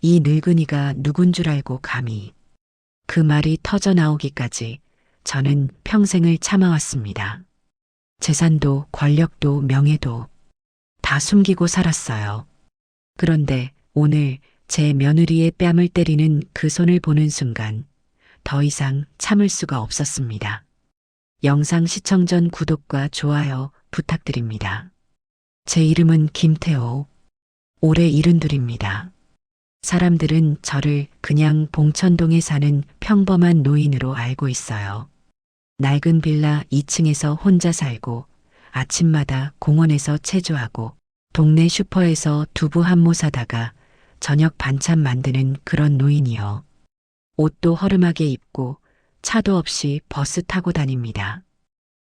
이 늙은이가 누군 줄 알고 감히. 그 말이 터져 나오기까지 저는 평생을 참아왔습니다. 재산도 권력도 명예도 다 숨기고 살았어요. 그런데 오늘 제 며느리의 뺨을 때리는 그 손을 보는 순간 더 이상 참을 수가 없었습니다. 영상 시청 전 구독과 좋아요 부탁드립니다. 제 이름은 김태호. 올해 72입니다. 사람들은 저를 그냥 봉천동에 사는 평범한 노인으로 알고 있어요. 낡은 빌라 2층에서 혼자 살고 아침마다 공원에서 체조하고 동네 슈퍼에서 두부 한 모 사다가 저녁 반찬 만드는 그런 노인이요. 옷도 허름하게 입고 차도 없이 버스 타고 다닙니다.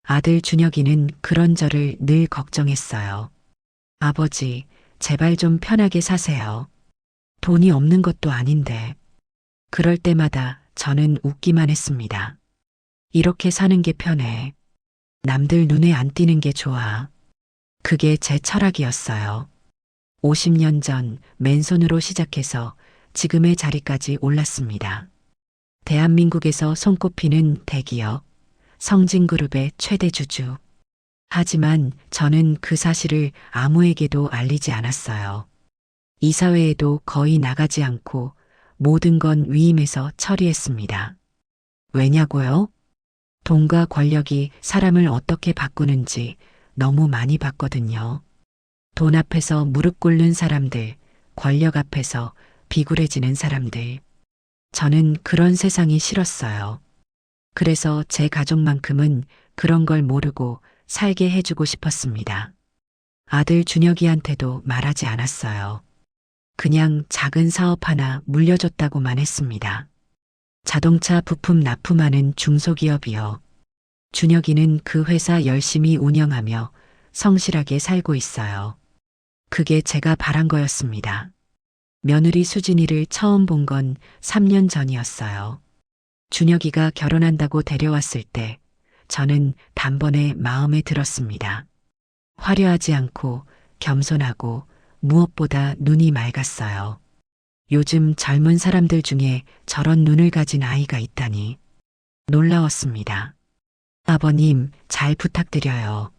아들 준혁이는 그런 저를 늘 걱정했어요. 아버지, 제발 좀 편하게 사세요. 돈이 없는 것도 아닌데. 그럴 때마다 저는 웃기만 했습니다. 이렇게 사는 게 편해. 남들 눈에 안 띄는 게 좋아. 그게 제 철학이었어요. 50년 전 맨손으로 시작해서 지금의 자리까지 올랐습니다. 대한민국에서 손꼽히는 대기업, 성진그룹의 최대 주주. 하지만 저는 그 사실을 아무에게도 알리지 않았어요. 이사회에도 거의 나가지 않고 모든 건 위임해서 처리했습니다. 왜냐고요? 돈과 권력이 사람을 어떻게 바꾸는지 너무 많이 봤거든요. 돈 앞에서 무릎 꿇는 사람들, 권력 앞에서 비굴해지는 사람들. 저는 그런 세상이 싫었어요. 그래서 제 가족만큼은 그런 걸 모르고 살게 해주고 싶었습니다. 아들 준혁이한테도 말하지 않았어요. 그냥 작은 사업 하나 물려줬다고만 했습니다. 자동차 부품 납품하는 중소기업이요. 준혁이는 그 회사 열심히 운영하며 성실하게 살고 있어요. 그게 제가 바란 거였습니다. 며느리 수진이를 처음 본 건 3년 전이었어요. 준혁이가 결혼한다고 데려왔을 때 저는 단번에 마음에 들었습니다. 화려하지 않고 겸손하고 무엇보다 눈이 맑았어요. 요즘 젊은 사람들 중에 저런 눈을 가진 아이가 있다니 놀라웠습니다. 아버님, 잘 부탁드려요.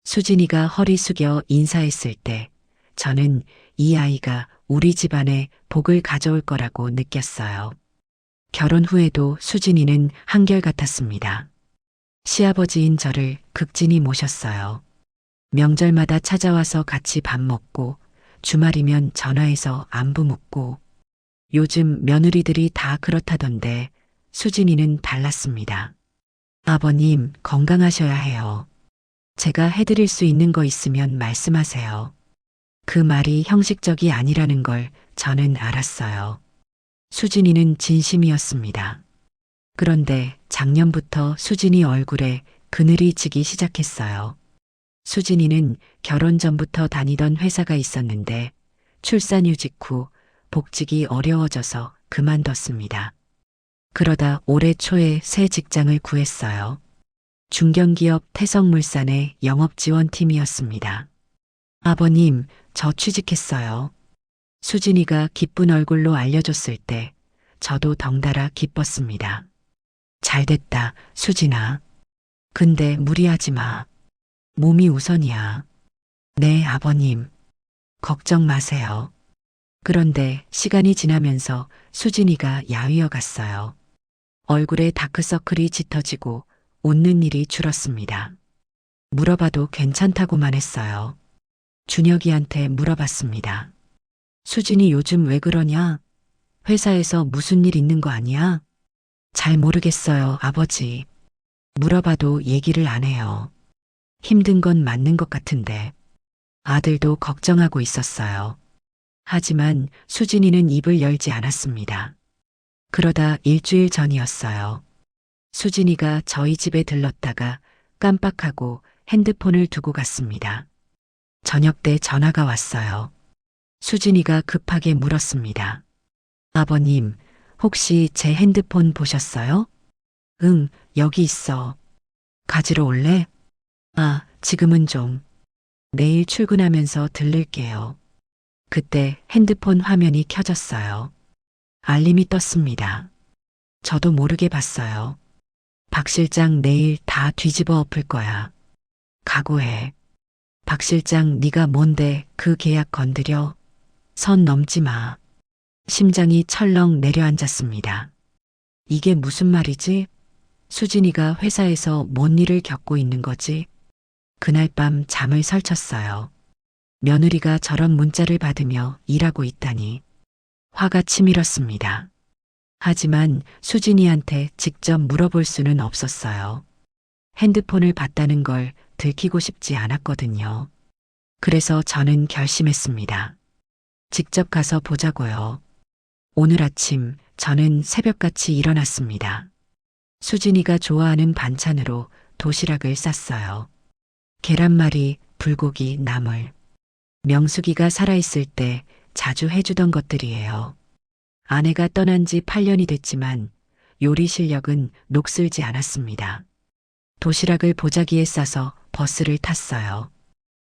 수진이가 허리 숙여 인사했을 때 저는 이 아이가 우리 집안에 복을 가져올 거라고 느꼈어요. 결혼 후에도 수진이는 한결같았습니다. 시아버지인 저를 극진히 모셨어요. 명절마다 찾아와서 같이 밥 먹고 주말이면 전화해서 안부 묻고. 요즘 며느리들이 다 그렇다던데 수진이는 달랐습니다. 아버님, 건강하셔야 해요. 제가 해드릴 수 있는 거 있으면 말씀하세요. 그 말이 형식적이 아니라는 걸 저는 알았어요. 수진이는 진심이었습니다. 그런데 작년부터 수진이 얼굴에 그늘이 지기 시작했어요. 수진이는 결혼 전부터 다니던 회사가 있었는데 출산휴직 후 복직이 어려워져서 그만뒀습니다. 그러다 올해 초에 새 직장을 구했어요. 중견기업 태성물산의 영업지원팀이었습니다. 아버님, 저 취직했어요. 수진이가 기쁜 얼굴로 알려줬을 때 저도 덩달아 기뻤습니다. 잘됐다, 수진아. 근데 무리하지 마. 몸이 우선이야. 네, 아버님. 걱정 마세요. 그런데 시간이 지나면서 수진이가 야위어 갔어요. 얼굴에 다크서클이 짙어지고 웃는 일이 줄었습니다. 물어봐도 괜찮다고만 했어요. 준혁이한테 물어봤습니다. 수진이 요즘 왜 그러냐? 회사에서 무슨 일 있는 거 아니야? 잘 모르겠어요, 아버지. 물어봐도 얘기를 안 해요. 힘든 건 맞는 것 같은데. 아들도 걱정하고 있었어요. 하지만 수진이는 입을 열지 않았습니다. 그러다 일주일 전이었어요. 수진이가 저희 집에 들렀다가 깜빡하고 핸드폰을 두고 갔습니다. 저녁 때 전화가 왔어요. 수진이가 급하게 물었습니다. 아버님, 혹시 제 핸드폰 보셨어요? 응, 여기 있어. 가지러 올래? 아, 지금은 좀. 내일 출근하면서 들를게요. 그때 핸드폰 화면이 켜졌어요. 알림이 떴습니다. 저도 모르게 봤어요. 박 실장 내일 다 뒤집어 엎을 거야. 각오해. 박 실장 네가 뭔데 그 계약 건드려? 선 넘지 마. 심장이 철렁 내려앉았습니다. 이게 무슨 말이지? 수진이가 회사에서 뭔 일을 겪고 있는 거지? 그날 밤 잠을 설쳤어요. 며느리가 저런 문자를 받으며 일하고 있다니. 화가 치밀었습니다. 하지만 수진이한테 직접 물어볼 수는 없었어요. 핸드폰을 봤다는 걸 들키고 싶지 않았거든요. 그래서 저는 결심했습니다. 직접 가서 보자고요. 오늘 아침 저는 새벽같이 일어났습니다. 수진이가 좋아하는 반찬으로 도시락을 쌌어요. 계란말이, 불고기, 나물. 명숙이가 살아있을 때 자주 해주던 것들이에요. 아내가 떠난 지 8년이 됐지만 요리 실력은 녹슬지 않았습니다. 도시락을 보자기에 싸서 버스를 탔어요.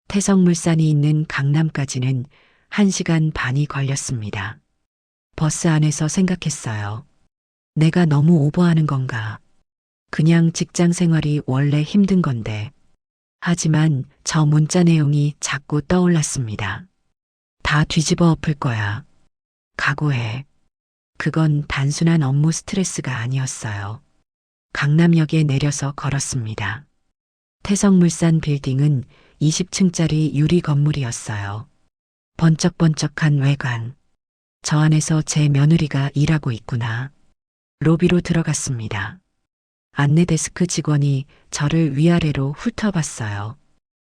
태성물산이 있는 강남까지는 1시간 반이 걸렸습니다. 버스 안에서 생각했어요. 내가 너무 오버하는 건가? 그냥 직장 생활이 원래 힘든 건데. 하지만 저 문자 내용이 자꾸 떠올랐습니다. 다 뒤집어 엎을 거야. 각오해. 그건 단순한 업무 스트레스가 아니었어요. 강남역에 내려서 걸었습니다. 태성물산 빌딩은 20층짜리 유리 건물이었어요. 번쩍번쩍한 외관. 저 안에서 제 며느리가 일하고 있구나. 로비로 들어갔습니다. 안내 데스크 직원이 저를 위아래로 훑어봤어요.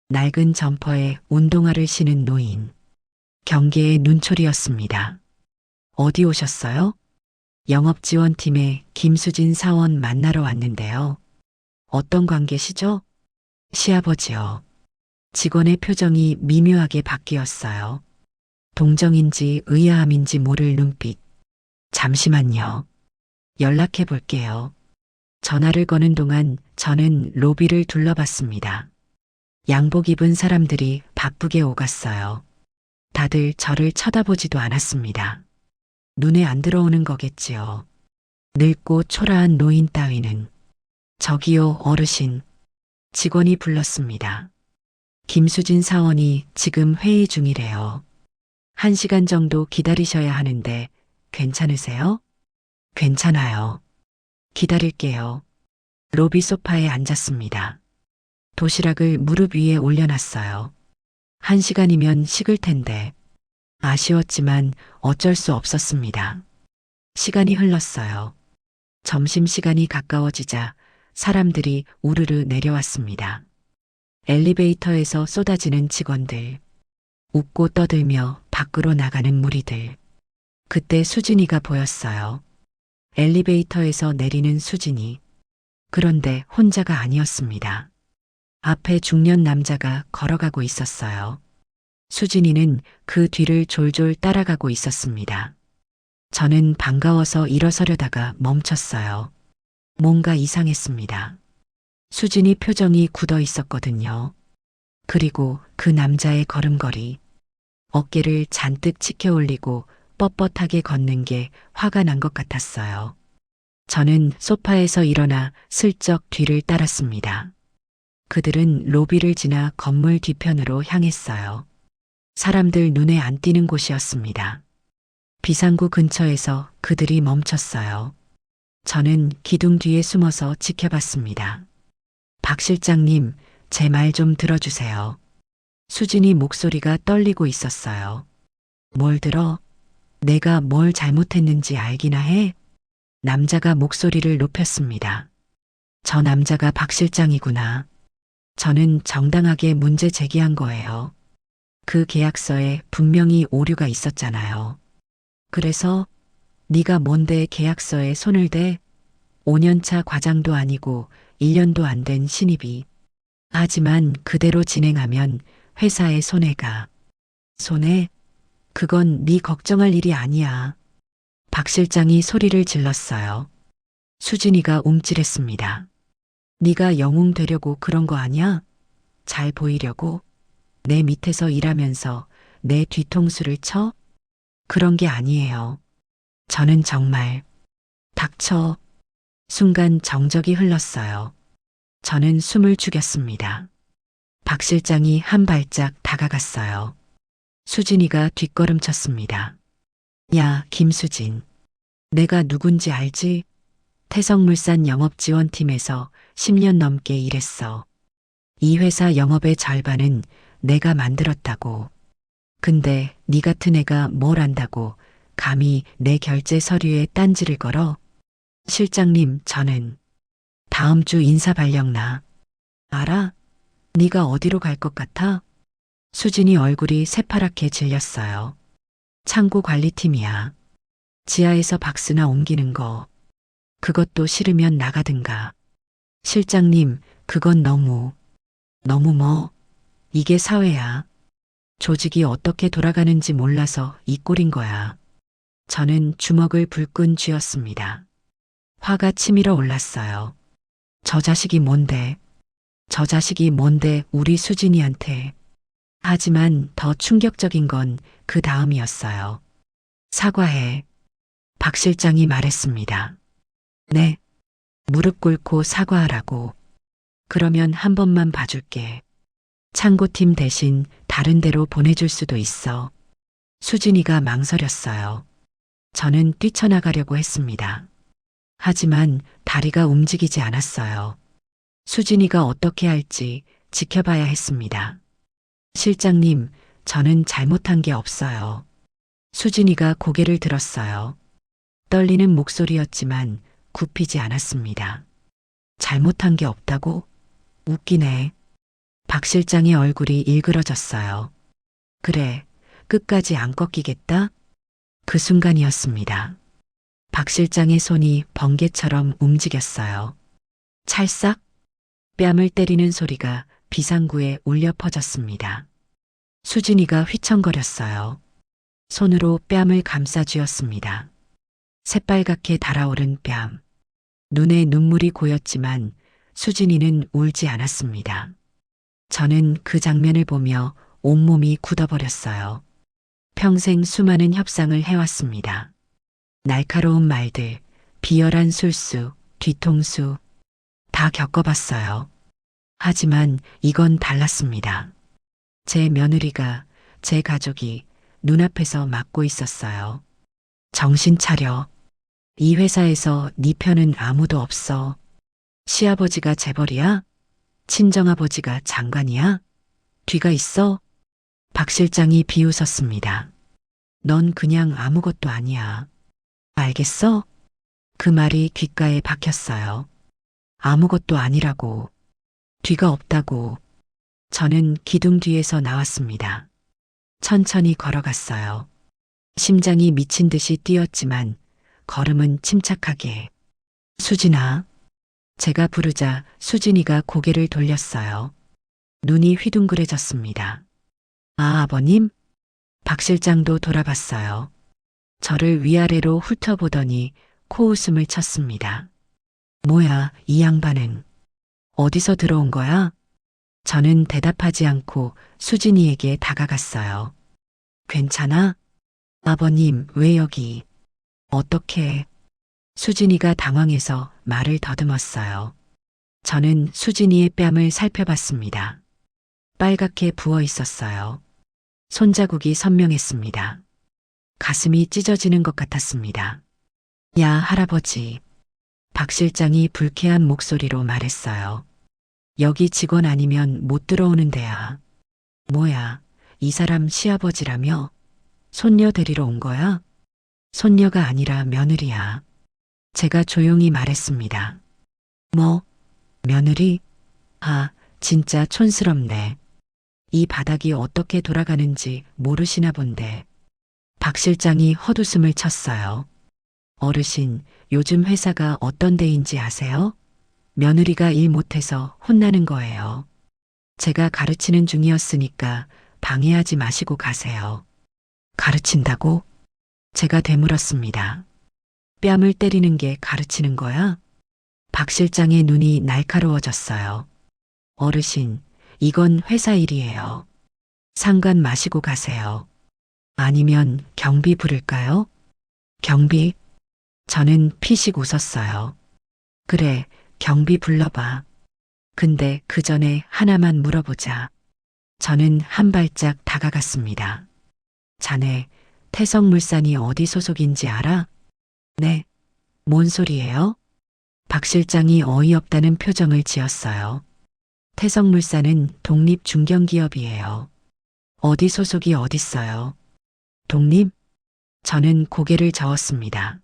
낡은 점퍼에 운동화를 신은 노인. 경계의 눈초리였습니다. 어디 오셨어요? 영업지원팀의 김수진 사원 만나러 왔는데요. 어떤 관계시죠? 시아버지요. 직원의 표정이 미묘하게 바뀌었어요. 동정인지 의아함인지 모를 눈빛. 잠시만요. 연락해 볼게요. 전화를 거는 동안 저는 로비를 둘러봤습니다. 양복 입은 사람들이 바쁘게 오갔어요. 다들 저를 쳐다보지도 않았습니다. 눈에 안 들어오는 거겠지요. 늙고 초라한 노인 따위는. 저기요, 어르신. 직원이 불렀습니다. 김수진 사원이 지금 회의 중이래요. 1시간 정도 기다리셔야 하는데 괜찮으세요? 괜찮아요. 기다릴게요. 로비 소파에 앉았습니다. 도시락을 무릎 위에 올려놨어요. 1시간이면 식을 텐데. 아쉬웠지만 어쩔 수 없었습니다. 시간이 흘렀어요. 점심시간이 가까워지자 사람들이 우르르 내려왔습니다. 엘리베이터에서 쏟아지는 직원들. 웃고 떠들며 밖으로 나가는 무리들. 그때 수진이가 보였어요. 엘리베이터에서 내리는 수진이. 그런데 혼자가 아니었습니다. 앞에 중년 남자가 걸어가고 있었어요. 수진이는 그 뒤를 졸졸 따라가고 있었습니다. 저는 반가워서 일어서려다가 멈췄어요. 뭔가 이상했습니다. 수진이 표정이 굳어 있었거든요. 그리고 그 남자의 걸음걸이. 어깨를 잔뜩 치켜 올리고 뻣뻣하게 걷는 게 화가 난 것 같았어요. 저는 소파에서 일어나 슬쩍 뒤를 따랐습니다. 그들은 로비를 지나 건물 뒤편으로 향했어요. 사람들 눈에 안 띄는 곳이었습니다. 비상구 근처에서 그들이 멈췄어요. 저는 기둥 뒤에 숨어서 지켜봤습니다. 박 실장님, 제 말 좀 들어주세요. 수진이 목소리가 떨리고 있었어요. 뭘 들어? 내가 뭘 잘못했는지 알기나 해? 남자가 목소리를 높였습니다. 저 남자가 박 실장이구나. 저는 정당하게 문제 제기한 거예요. 그 계약서에 분명히 오류가 있었잖아요. 그래서 네가 뭔데 계약서에 손을 대? 5년차 과장도 아니고 1년도 안 된 신입이. 하지만 그대로 진행하면 회사에 손해가. 손해? 그건 네 걱정할 일이 아니야. 박 실장이 소리를 질렀어요. 수진이가 움찔했습니다. 네가 영웅 되려고 그런 거 아니야? 잘 보이려고? 내 밑에서 일하면서 내 뒤통수를 쳐? 그런 게 아니에요. 저는 정말 닥쳐. 순간 정적이 흘렀어요. 저는 숨을 죽였습니다. 박 실장이 한 발짝 다가갔어요. 수진이가 뒷걸음쳤습니다. 야, 김수진. 내가 누군지 알지? 태성물산 영업지원팀에서 10년 넘게 일했어. 이 회사 영업의 절반은 내가 만들었다고. 근데 네 같은 애가 뭘 안다고 감히 내 결제 서류에 딴지를 걸어? 실장님, 저는 다음 주 인사발령 나. 알아? 네가 어디로 갈 것 같아? 수진이 얼굴이 새파랗게 질렸어요. 창고 관리팀이야. 지하에서 박스나 옮기는 거. 그것도 싫으면 나가든가. 실장님, 그건 너무 뭐. 이게 사회야. 조직이 어떻게 돌아가는지 몰라서 이 꼴인 거야. 저는 주먹을 불끈 쥐었습니다. 화가 치밀어 올랐어요. 저 자식이 뭔데? 저 자식이 뭔데 우리 수진이한테. 하지만 더 충격적인 건 그 다음이었어요. 사과해. 박 실장이 말했습니다. 네. 무릎 꿇고 사과하라고. 그러면 한 번만 봐줄게. 창고팀 대신 다른 데로 보내줄 수도 있어. 수진이가 망설였어요. 저는 뛰쳐나가려고 했습니다. 하지만 다리가 움직이지 않았어요. 수진이가 어떻게 할지 지켜봐야 했습니다. 실장님, 저는 잘못한 게 없어요. 수진이가 고개를 들었어요. 떨리는 목소리였지만 굽히지 않았습니다. 잘못한 게 없다고? 웃기네. 박 실장의 얼굴이 일그러졌어요. 그래, 끝까지 안 꺾이겠다? 그 순간이었습니다. 박 실장의 손이 번개처럼 움직였어요. 찰싹? 뺨을 때리는 소리가 비상구에 울려 퍼졌습니다. 수진이가 휘청거렸어요. 손으로 뺨을 감싸 쥐었습니다. 새빨갛게 달아오른 뺨. 눈에 눈물이 고였지만 수진이는 울지 않았습니다. 저는 그 장면을 보며 온몸이 굳어버렸어요. 평생 수많은 협상을 해왔습니다. 날카로운 말들, 비열한 술수, 뒤통수, 다 겪어봤어요. 하지만 이건 달랐습니다. 제 며느리가, 제 가족이 눈앞에서 막고 있었어요. 정신 차려. 이 회사에서 네 편은 아무도 없어. 시아버지가 재벌이야? 친정아버지가 장관이야? 뒤가 있어? 박 실장이 비웃었습니다. 넌 그냥 아무것도 아니야. 알겠어? 그 말이 귓가에 박혔어요. 아무것도 아니라고. 뒤가 없다고. 저는 기둥 뒤에서 나왔습니다. 천천히 걸어갔어요. 심장이 미친 듯이 뛰었지만 걸음은 침착하게. 수진아. 제가 부르자 수진이가 고개를 돌렸어요. 눈이 휘둥그레졌습니다. 아, 아버님? 박 실장도 돌아봤어요. 저를 위아래로 훑어보더니 코웃음을 쳤습니다. 뭐야, 이 양반은. 어디서 들어온 거야? 저는 대답하지 않고 수진이에게 다가갔어요. 괜찮아? 아버님, 왜 여기? 어떻게? 수진이가 당황해서 말을 더듬었어요. 저는 수진이의 뺨을 살펴봤습니다. 빨갛게 부어 있었어요. 손자국이 선명했습니다. 가슴이 찢어지는 것 같았습니다. 야, 할아버지. 박 실장이 불쾌한 목소리로 말했어요. 여기 직원 아니면 못 들어오는 데야. 뭐야, 이 사람 시아버지라며? 손녀 데리러 온 거야? 손녀가 아니라 며느리야. 제가 조용히 말했습니다. 뭐? 며느리? 아, 진짜 촌스럽네. 이 바닥이 어떻게 돌아가는지 모르시나 본데. 박 실장이 헛웃음을 쳤어요. 어르신, 요즘 회사가 어떤 데인지 아세요? 며느리가 일 못해서 혼나는 거예요. 제가 가르치는 중이었으니까 방해하지 마시고 가세요. 가르친다고? 제가 되물었습니다. 뺨을 때리는 게 가르치는 거야? 박 실장의 눈이 날카로워졌어요. 어르신, 이건 회사 일이에요. 상관 마시고 가세요. 아니면 경비 부를까요? 경비? 저는 피식 웃었어요. 그래, 경비 불러봐. 근데 그 전에 하나만 물어보자. 저는 한 발짝 다가갔습니다. 자네, 태성물산이 어디 소속인지 알아? 네. 뭔 소리예요? 박 실장이 어이없다는 표정을 지었어요. 태성물산은 독립중견기업이에요. 어디 소속이 어딨어요? 독립? 저는 고개를 저었습니다.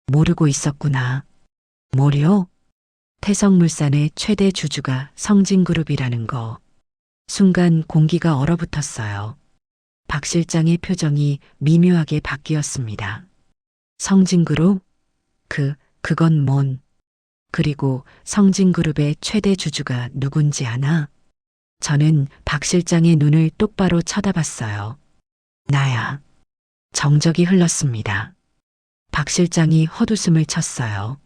모르고 있었구나. 뭐요? 태성물산의 최대 주주가 성진그룹이라는 거. 순간 공기가 얼어붙었어요. 박 실장의 표정이 미묘하게 바뀌었습니다. 성진그룹? 그건 뭔? 그리고 성진그룹의 최대 주주가 누군지 아나? 저는 박 실장의 눈을 똑바로 쳐다봤어요. 나야. 정적이 흘렀습니다. 박 실장이 헛웃음을 쳤어요.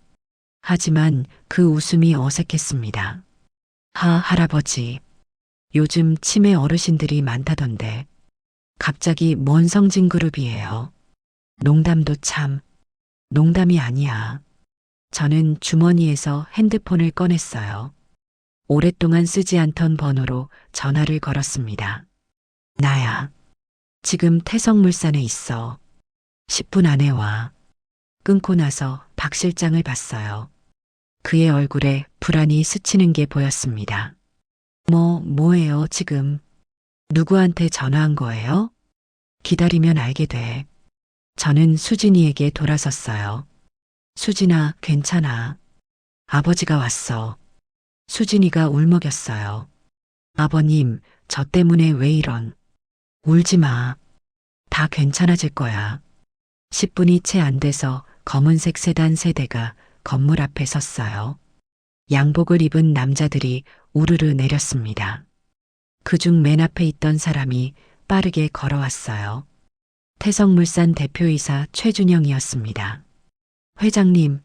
하지만 그 웃음이 어색했습니다. 할아버지. 요즘 치매 어르신들이 많다던데. 갑자기 뭔 성진그룹이에요. 농담도 참. 농담이 아니야. 저는 주머니에서 핸드폰을 꺼냈어요. 오랫동안 쓰지 않던 번호로 전화를 걸었습니다. 나야. 지금 태성물산에 있어. 10분 안에 와. 끊고 나서 박 실장을 봤어요. 그의 얼굴에 불안이 스치는 게 보였습니다. 뭐예요, 지금? 누구한테 전화한 거예요? 기다리면 알게 돼. 저는 수진이에게 돌아섰어요. 수진아, 괜찮아. 아버지가 왔어. 수진이가 울먹였어요. 아버님, 저 때문에 왜 이런. 울지 마. 다 괜찮아질 거야. 10분이 채 안 돼서 검은색 세단 세 대가 건물 앞에 섰어요. 양복을 입은 남자들이 우르르 내렸습니다. 그중 맨 앞에 있던 사람이 빠르게 걸어왔어요. 태성물산 대표이사 최준영이었습니다. 회장님,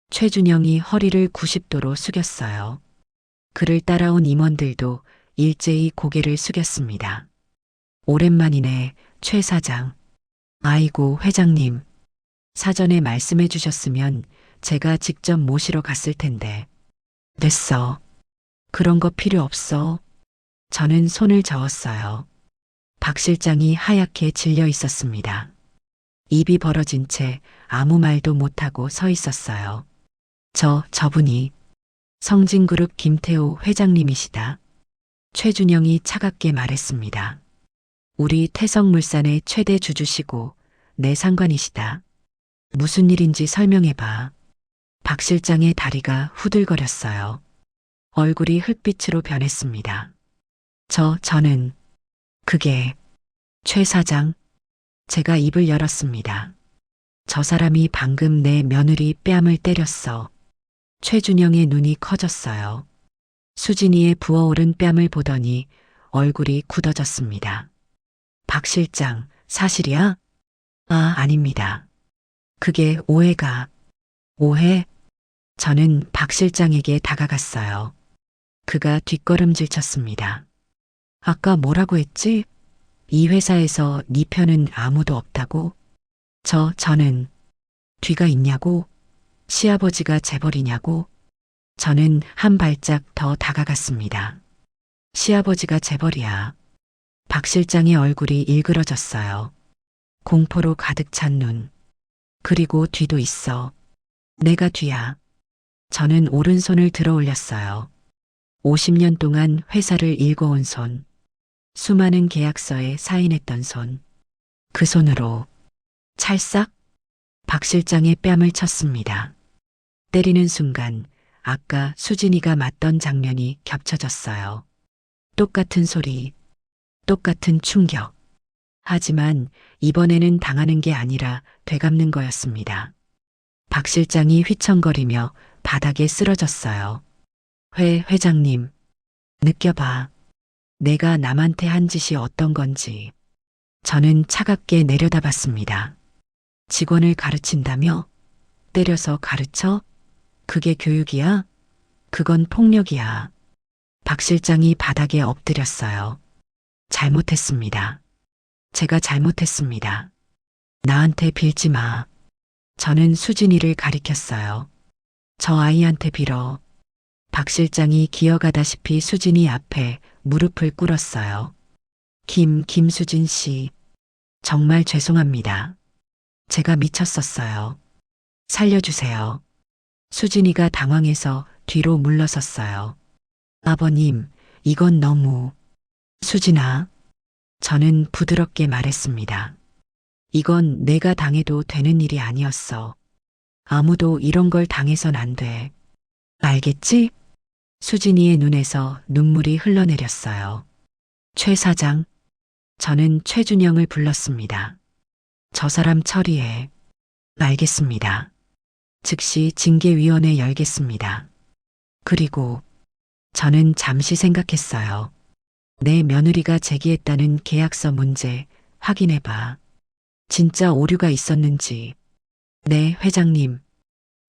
최준영이 허리를 90도로 숙였어요. 그를 따라온 임원들도 일제히 고개를 숙였습니다. 오랜만이네, 최 사장. 아이고, 회장님. 사전에 말씀해 주셨으면 제가 직접 모시러 갔을 텐데. 됐어. 그런 거 필요 없어. 저는 손을 저었어요. 박 실장이 하얗게 질려 있었습니다. 입이 벌어진 채 아무 말도 못하고 서 있었어요. 저분이 성진그룹 김태호 회장님이시다. 최준영이 차갑게 말했습니다. 우리 태성물산의 최대 주주시고 내 상관이시다. 무슨 일인지 설명해봐. 박 실장의 다리가 후들거렸어요. 얼굴이 흙빛으로 변했습니다. 저는 그게 최 사장. 제가 입을 열었습니다. 저 사람이 방금 내 며느리 뺨을 때렸어. 최준영의 눈이 커졌어요. 수진이의 부어오른 뺨을 보더니 얼굴이 굳어졌습니다. 박 실장, 사실이야? 아닙니다. 그게 오해가. 오해? 저는 박 실장에게 다가갔어요. 그가 뒷걸음질 쳤습니다. 아까 뭐라고 했지? 이 회사에서 네 편은 아무도 없다고? 저는 뒤가 있냐고? 시아버지가 재벌이냐고? 저는 한 발짝 더 다가갔습니다. 시아버지가 재벌이야. 박 실장의 얼굴이 일그러졌어요. 공포로 가득 찬 눈. 그리고 뒤도 있어. 내가 뒤야. 저는 오른손을 들어 올렸어요. 50년 동안 회사를 일궈온 손. 수많은 계약서에 사인했던 손. 그 손으로 찰싹 박 실장의 뺨을 쳤습니다. 때리는 순간 아까 수진이가 맞던 장면이 겹쳐졌어요. 똑같은 소리, 똑같은 충격. 하지만 이번에는 당하는 게 아니라 되갚는 거였습니다. 박 실장이 휘청거리며 바닥에 쓰러졌어요. 회장님, 느껴봐. 내가 남한테 한 짓이 어떤 건지. 저는 차갑게 내려다봤습니다. 직원을 가르친다며? 때려서 가르쳐? 그게 교육이야? 그건 폭력이야. 박 실장이 바닥에 엎드렸어요. 잘못했습니다. 제가 잘못했습니다. 나한테 빌지 마. 저는 수진이를 가리켰어요. 저 아이한테 빌어. 박 실장이 기어가다시피 수진이 앞에 무릎을 꿇었어요. 김수진 씨. 정말 죄송합니다. 제가 미쳤었어요. 살려주세요. 수진이가 당황해서 뒤로 물러섰어요. 아버님, 이건 너무. 수진아. 저는 부드럽게 말했습니다. 이건 내가 당해도 되는 일이 아니었어. 아무도 이런 걸 당해선 안 돼. 알겠지? 수진이의 눈에서 눈물이 흘러내렸어요. 최 사장. 저는 최준영을 불렀습니다. 저 사람 처리해. 알겠습니다. 즉시 징계위원회 열겠습니다. 그리고 저는 잠시 생각했어요. 내 며느리가 제기했다는 계약서 문제 확인해봐. 진짜 오류가 있었는지. 네, 회장님.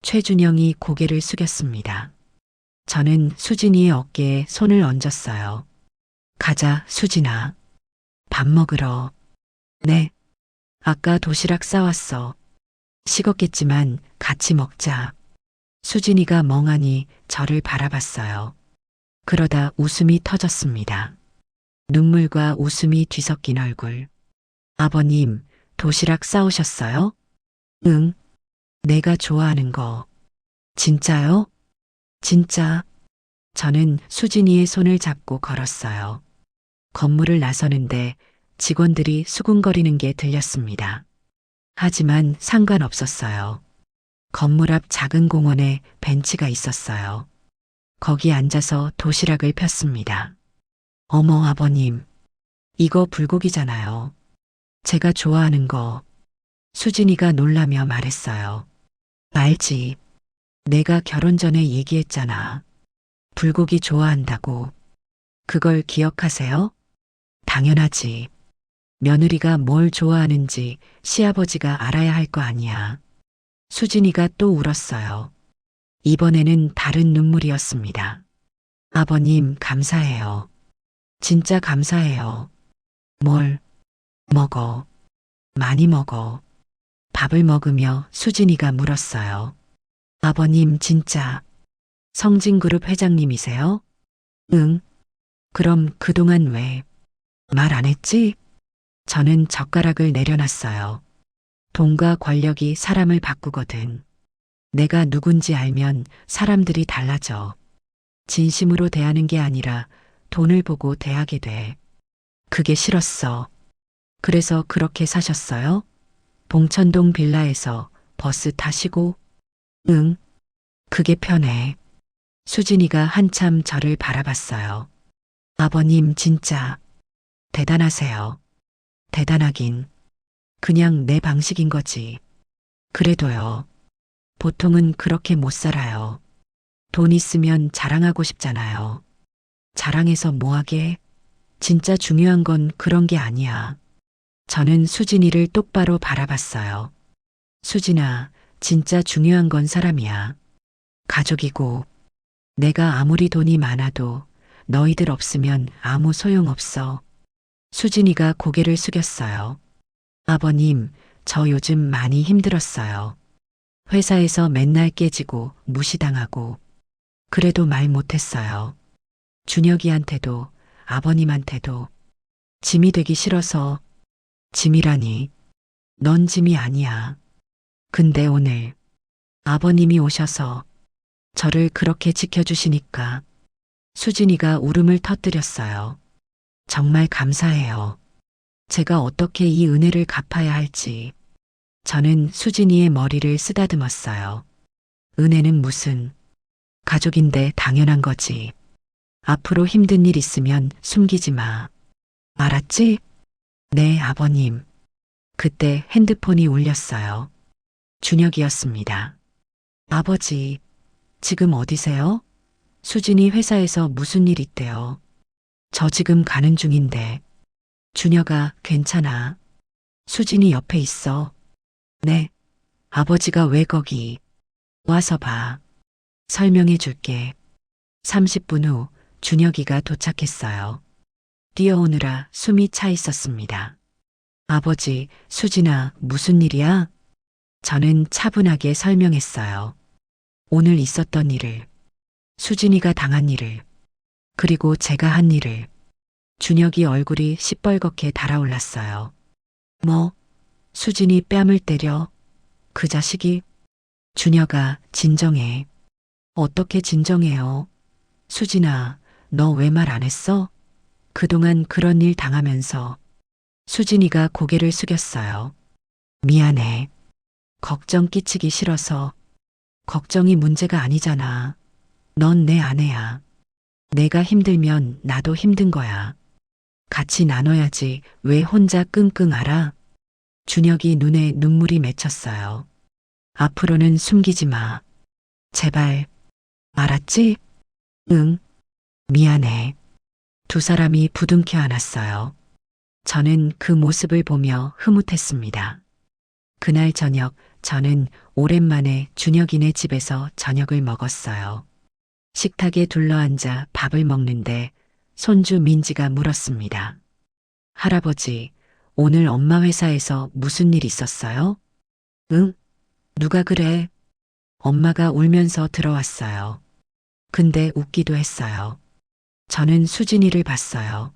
최준영이 고개를 숙였습니다. 저는 수진이의 어깨에 손을 얹었어요. 가자, 수진아. 밥 먹으러. 네. 아까 도시락 싸왔어. 식었겠지만 같이 먹자. 수진이가 멍하니 저를 바라봤어요. 그러다 웃음이 터졌습니다. 눈물과 웃음이 뒤섞인 얼굴. 아버님, 도시락 싸우셨어요? 응. 내가 좋아하는 거. 진짜요? 진짜. 저는 수진이의 손을 잡고 걸었어요. 건물을 나서는데 직원들이 수군거리는 게 들렸습니다. 하지만 상관없었어요. 건물 앞 작은 공원에 벤치가 있었어요. 거기 앉아서 도시락을 폈습니다. 어머, 아버님. 이거 불고기잖아요. 제가 좋아하는 거. 수진이가 놀라며 말했어요. 알지. 내가 결혼 전에 얘기했잖아. 불고기 좋아한다고. 그걸 기억하세요? 당연하지. 며느리가 뭘 좋아하는지 시아버지가 알아야 할 거 아니야. 수진이가 또 울었어요. 이번에는 다른 눈물이었습니다. 아버님, 감사해요. 진짜 감사해요. 뭘 먹어. 많이 먹어. 밥을 먹으며 수진이가 물었어요. 아버님, 진짜 성진그룹 회장님이세요? 응. 그럼 그동안 왜 말 안 했지? 저는 젓가락을 내려놨어요. 돈과 권력이 사람을 바꾸거든. 내가 누군지 알면 사람들이 달라져. 진심으로 대하는 게 아니라 돈을 보고 대하게 돼. 그게 싫었어. 그래서 그렇게 사셨어요? 봉천동 빌라에서 버스 타시고? 응. 그게 편해. 수진이가 한참 저를 바라봤어요. 아버님, 진짜 대단하세요. 대단하긴. 그냥 내 방식인 거지. 그래도요. 보통은 그렇게 못 살아요. 돈 있으면 자랑하고 싶잖아요. 자랑해서 뭐하게? 진짜 중요한 건 그런 게 아니야. 저는 수진이를 똑바로 바라봤어요. 수진아, 진짜 중요한 건 사람이야. 가족이고, 내가 아무리 돈이 많아도 너희들 없으면 아무 소용없어. 수진이가 고개를 숙였어요. 아버님, 저 요즘 많이 힘들었어요. 회사에서 맨날 깨지고 무시당하고. 그래도 말 못했어요. 준혁이한테도 아버님한테도. 짐이 되기 싫어서. 짐이라니. 넌 짐이 아니야. 근데 오늘 아버님이 오셔서 저를 그렇게 지켜주시니까 수진이가 울음을 터뜨렸어요. 정말 감사해요. 제가 어떻게 이 은혜를 갚아야 할지. 저는 수진이의 머리를 쓰다듬었어요. 은혜는 무슨. 가족인데 당연한 거지. 앞으로 힘든 일 있으면 숨기지 마. 알았지? 네, 아버님. 그때 핸드폰이 울렸어요. 준혁이었습니다. 아버지, 지금 어디세요? 수진이 회사에서 무슨 일 있대요. 저 지금 가는 중인데. 준혁아, 괜찮아. 수진이 옆에 있어. 네. 아버지가 왜 거기? 와서 봐. 설명해 줄게. 30분 후 준혁이가 도착했어요. 뛰어오느라 숨이 차 있었습니다. 아버지, 수진아, 무슨 일이야? 저는 차분하게 설명했어요. 오늘 있었던 일을, 수진이가 당한 일을, 그리고 제가 한 일을. 준혁이 얼굴이 시뻘겋게 달아올랐어요. 뭐, 수진이 뺨을 때려? 그 자식이? 준혁아, 진정해. 어떻게 진정해요? 수진아, 너 왜 말 안 했어? 그동안 그런 일 당하면서 수진이가 고개를 숙였어요. 미안해. 걱정 끼치기 싫어서. 걱정이 문제가 아니잖아. 넌 내 아내야. 내가 힘들면 나도 힘든 거야. 같이 나눠야지 왜 혼자 끙끙 앓아? 준혁이 눈에 눈물이 맺혔어요. 앞으로는 숨기지 마. 제발. 알았지? 응. 미안해. 두 사람이 부둥켜 안았어요. 저는 그 모습을 보며 흐뭇했습니다. 그날 저녁 저는 오랜만에 준혁이네 집에서 저녁을 먹었어요. 식탁에 둘러앉아 밥을 먹는데 손주 민지가 물었습니다. 할아버지, 오늘 엄마 회사에서 무슨 일 있었어요? 응? 누가 그래? 엄마가 울면서 들어왔어요. 근데 웃기도 했어요. 저는 수진이를 봤어요.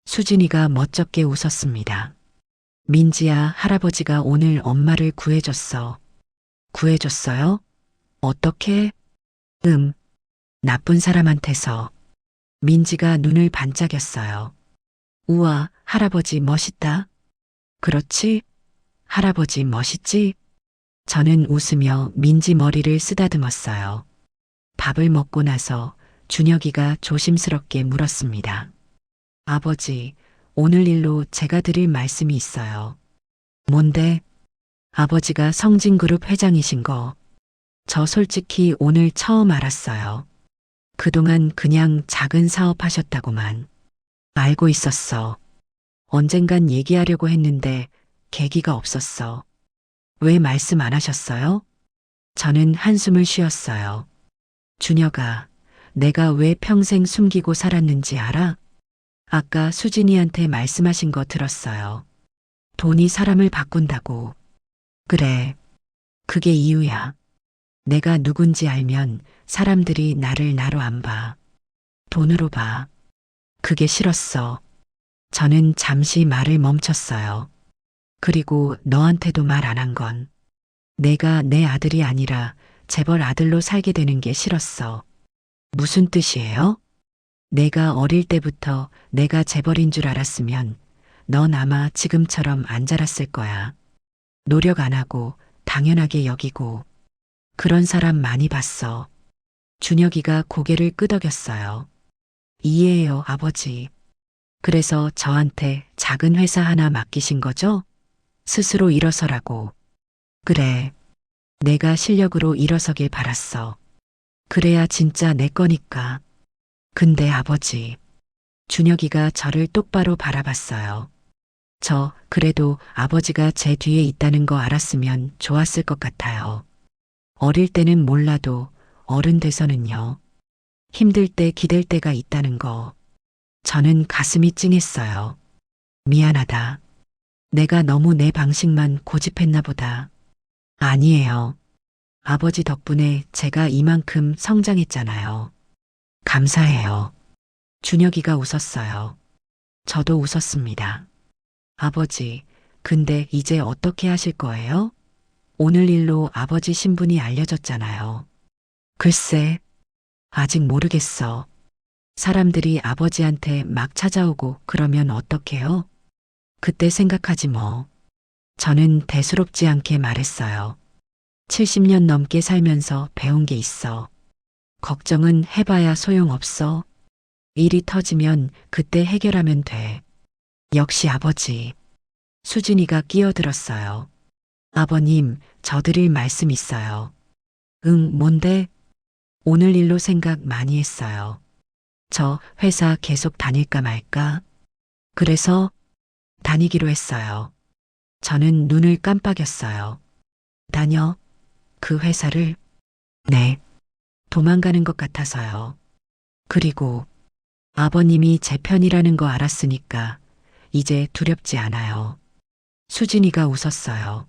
수진이가 멋쩍게 웃었습니다. 민지야, 할아버지가 오늘 엄마를 구해줬어. 구해줬어요? 어떻게? 나쁜 사람한테서. 민지가 눈을 반짝였어요. 우와, 할아버지 멋있다. 그렇지? 할아버지 멋있지? 저는 웃으며 민지 머리를 쓰다듬었어요. 밥을 먹고 나서 준혁이가 조심스럽게 물었습니다. 아버지, 오늘 일로 제가 드릴 말씀이 있어요. 뭔데? 아버지가 성진그룹 회장이신 거. 저 솔직히 오늘 처음 알았어요. 그동안 그냥 작은 사업 하셨다고만. 알고 있었어. 언젠간 얘기하려고 했는데 계기가 없었어. 왜 말씀 안 하셨어요? 저는 한숨을 쉬었어요. 준혁아, 내가 왜 평생 숨기고 살았는지 알아? 아까 수진이한테 말씀하신 거 들었어요. 돈이 사람을 바꾼다고. 그래. 그게 이유야. 내가 누군지 알면 사람들이 나를 나로 안 봐. 돈으로 봐. 그게 싫었어. 저는 잠시 말을 멈췄어요. 그리고 너한테도 말 안 한 건 내가 내 아들이 아니라 재벌 아들로 살게 되는 게 싫었어. 무슨 뜻이에요? 내가 어릴 때부터 내가 재벌인 줄 알았으면 넌 아마 지금처럼 안 자랐을 거야. 노력 안 하고 당연하게 여기고 그런 사람 많이 봤어. 준혁이가 고개를 끄덕였어요. 이해해요, 아버지. 그래서 저한테 작은 회사 하나 맡기신 거죠? 스스로 일어서라고. 그래. 내가 실력으로 일어서길 바랐어. 그래야 진짜 내 거니까. 근데 아버지. 준혁이가 저를 똑바로 바라봤어요. 저 그래도 아버지가 제 뒤에 있다는 거 알았으면 좋았을 것 같아요. 어릴 때는 몰라도 어른 돼서는요. 힘들 때 기댈 때가 있다는 거. 저는 가슴이 찡했어요. 미안하다. 내가 너무 내 방식만 고집했나 보다. 아니에요. 아버지 덕분에 제가 이만큼 성장했잖아요. 감사해요. 준혁이가 웃었어요. 저도 웃었습니다. 아버지, 근데 이제 어떻게 하실 거예요? 오늘 일로 아버지 신분이 알려졌잖아요. 글쎄, 아직 모르겠어. 사람들이 아버지한테 막 찾아오고 그러면 어떡해요? 그때 생각하지 뭐. 저는 대수롭지 않게 말했어요. 70년 넘게 살면서 배운 게 있어. 걱정은 해봐야 소용없어. 일이 터지면 그때 해결하면 돼. 역시 아버지. 수진이가 끼어들었어요. 아버님, 저 드릴 말씀 있어요. 응, 뭔데? 오늘 일로 생각 많이 했어요. 저 회사 계속 다닐까 말까? 그래서 다니기로 했어요. 저는 눈을 깜빡였어요. 다녀? 그 회사를? 네. 도망가는 것 같아서요. 그리고 아버님이 제 편이라는 거 알았으니까 이제 두렵지 않아요. 수진이가 웃었어요.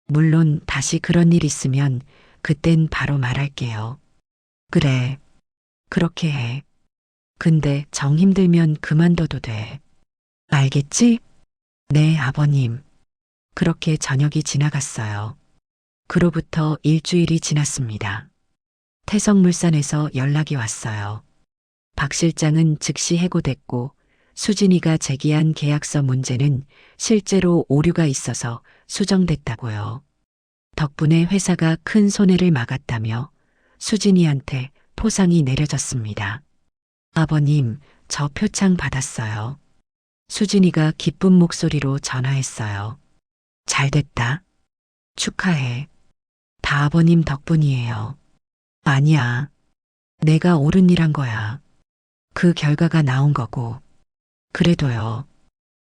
물론 다시 그런 일 있으면 그땐 바로 말할게요. 그래, 그렇게 해. 근데 정 힘들면 그만둬도 돼. 알겠지? 네, 아버님. 그렇게 저녁이 지나갔어요. 그로부터 일주일이 지났습니다. 태성물산에서 연락이 왔어요. 박 실장은 즉시 해고됐고 수진이가 제기한 계약서 문제는 실제로 오류가 있어서 수정됐다고요. 덕분에 회사가 큰 손해를 막았다며 수진이한테 포상이 내려졌습니다. 아버님, 저 표창 받았어요. 수진이가 기쁜 목소리로 전화했어요. 잘 됐다. 축하해. 다 아버님 덕분이에요. 아니야. 내가 옳은 일 한 거야. 그 결과가 나온 거고. 그래도요.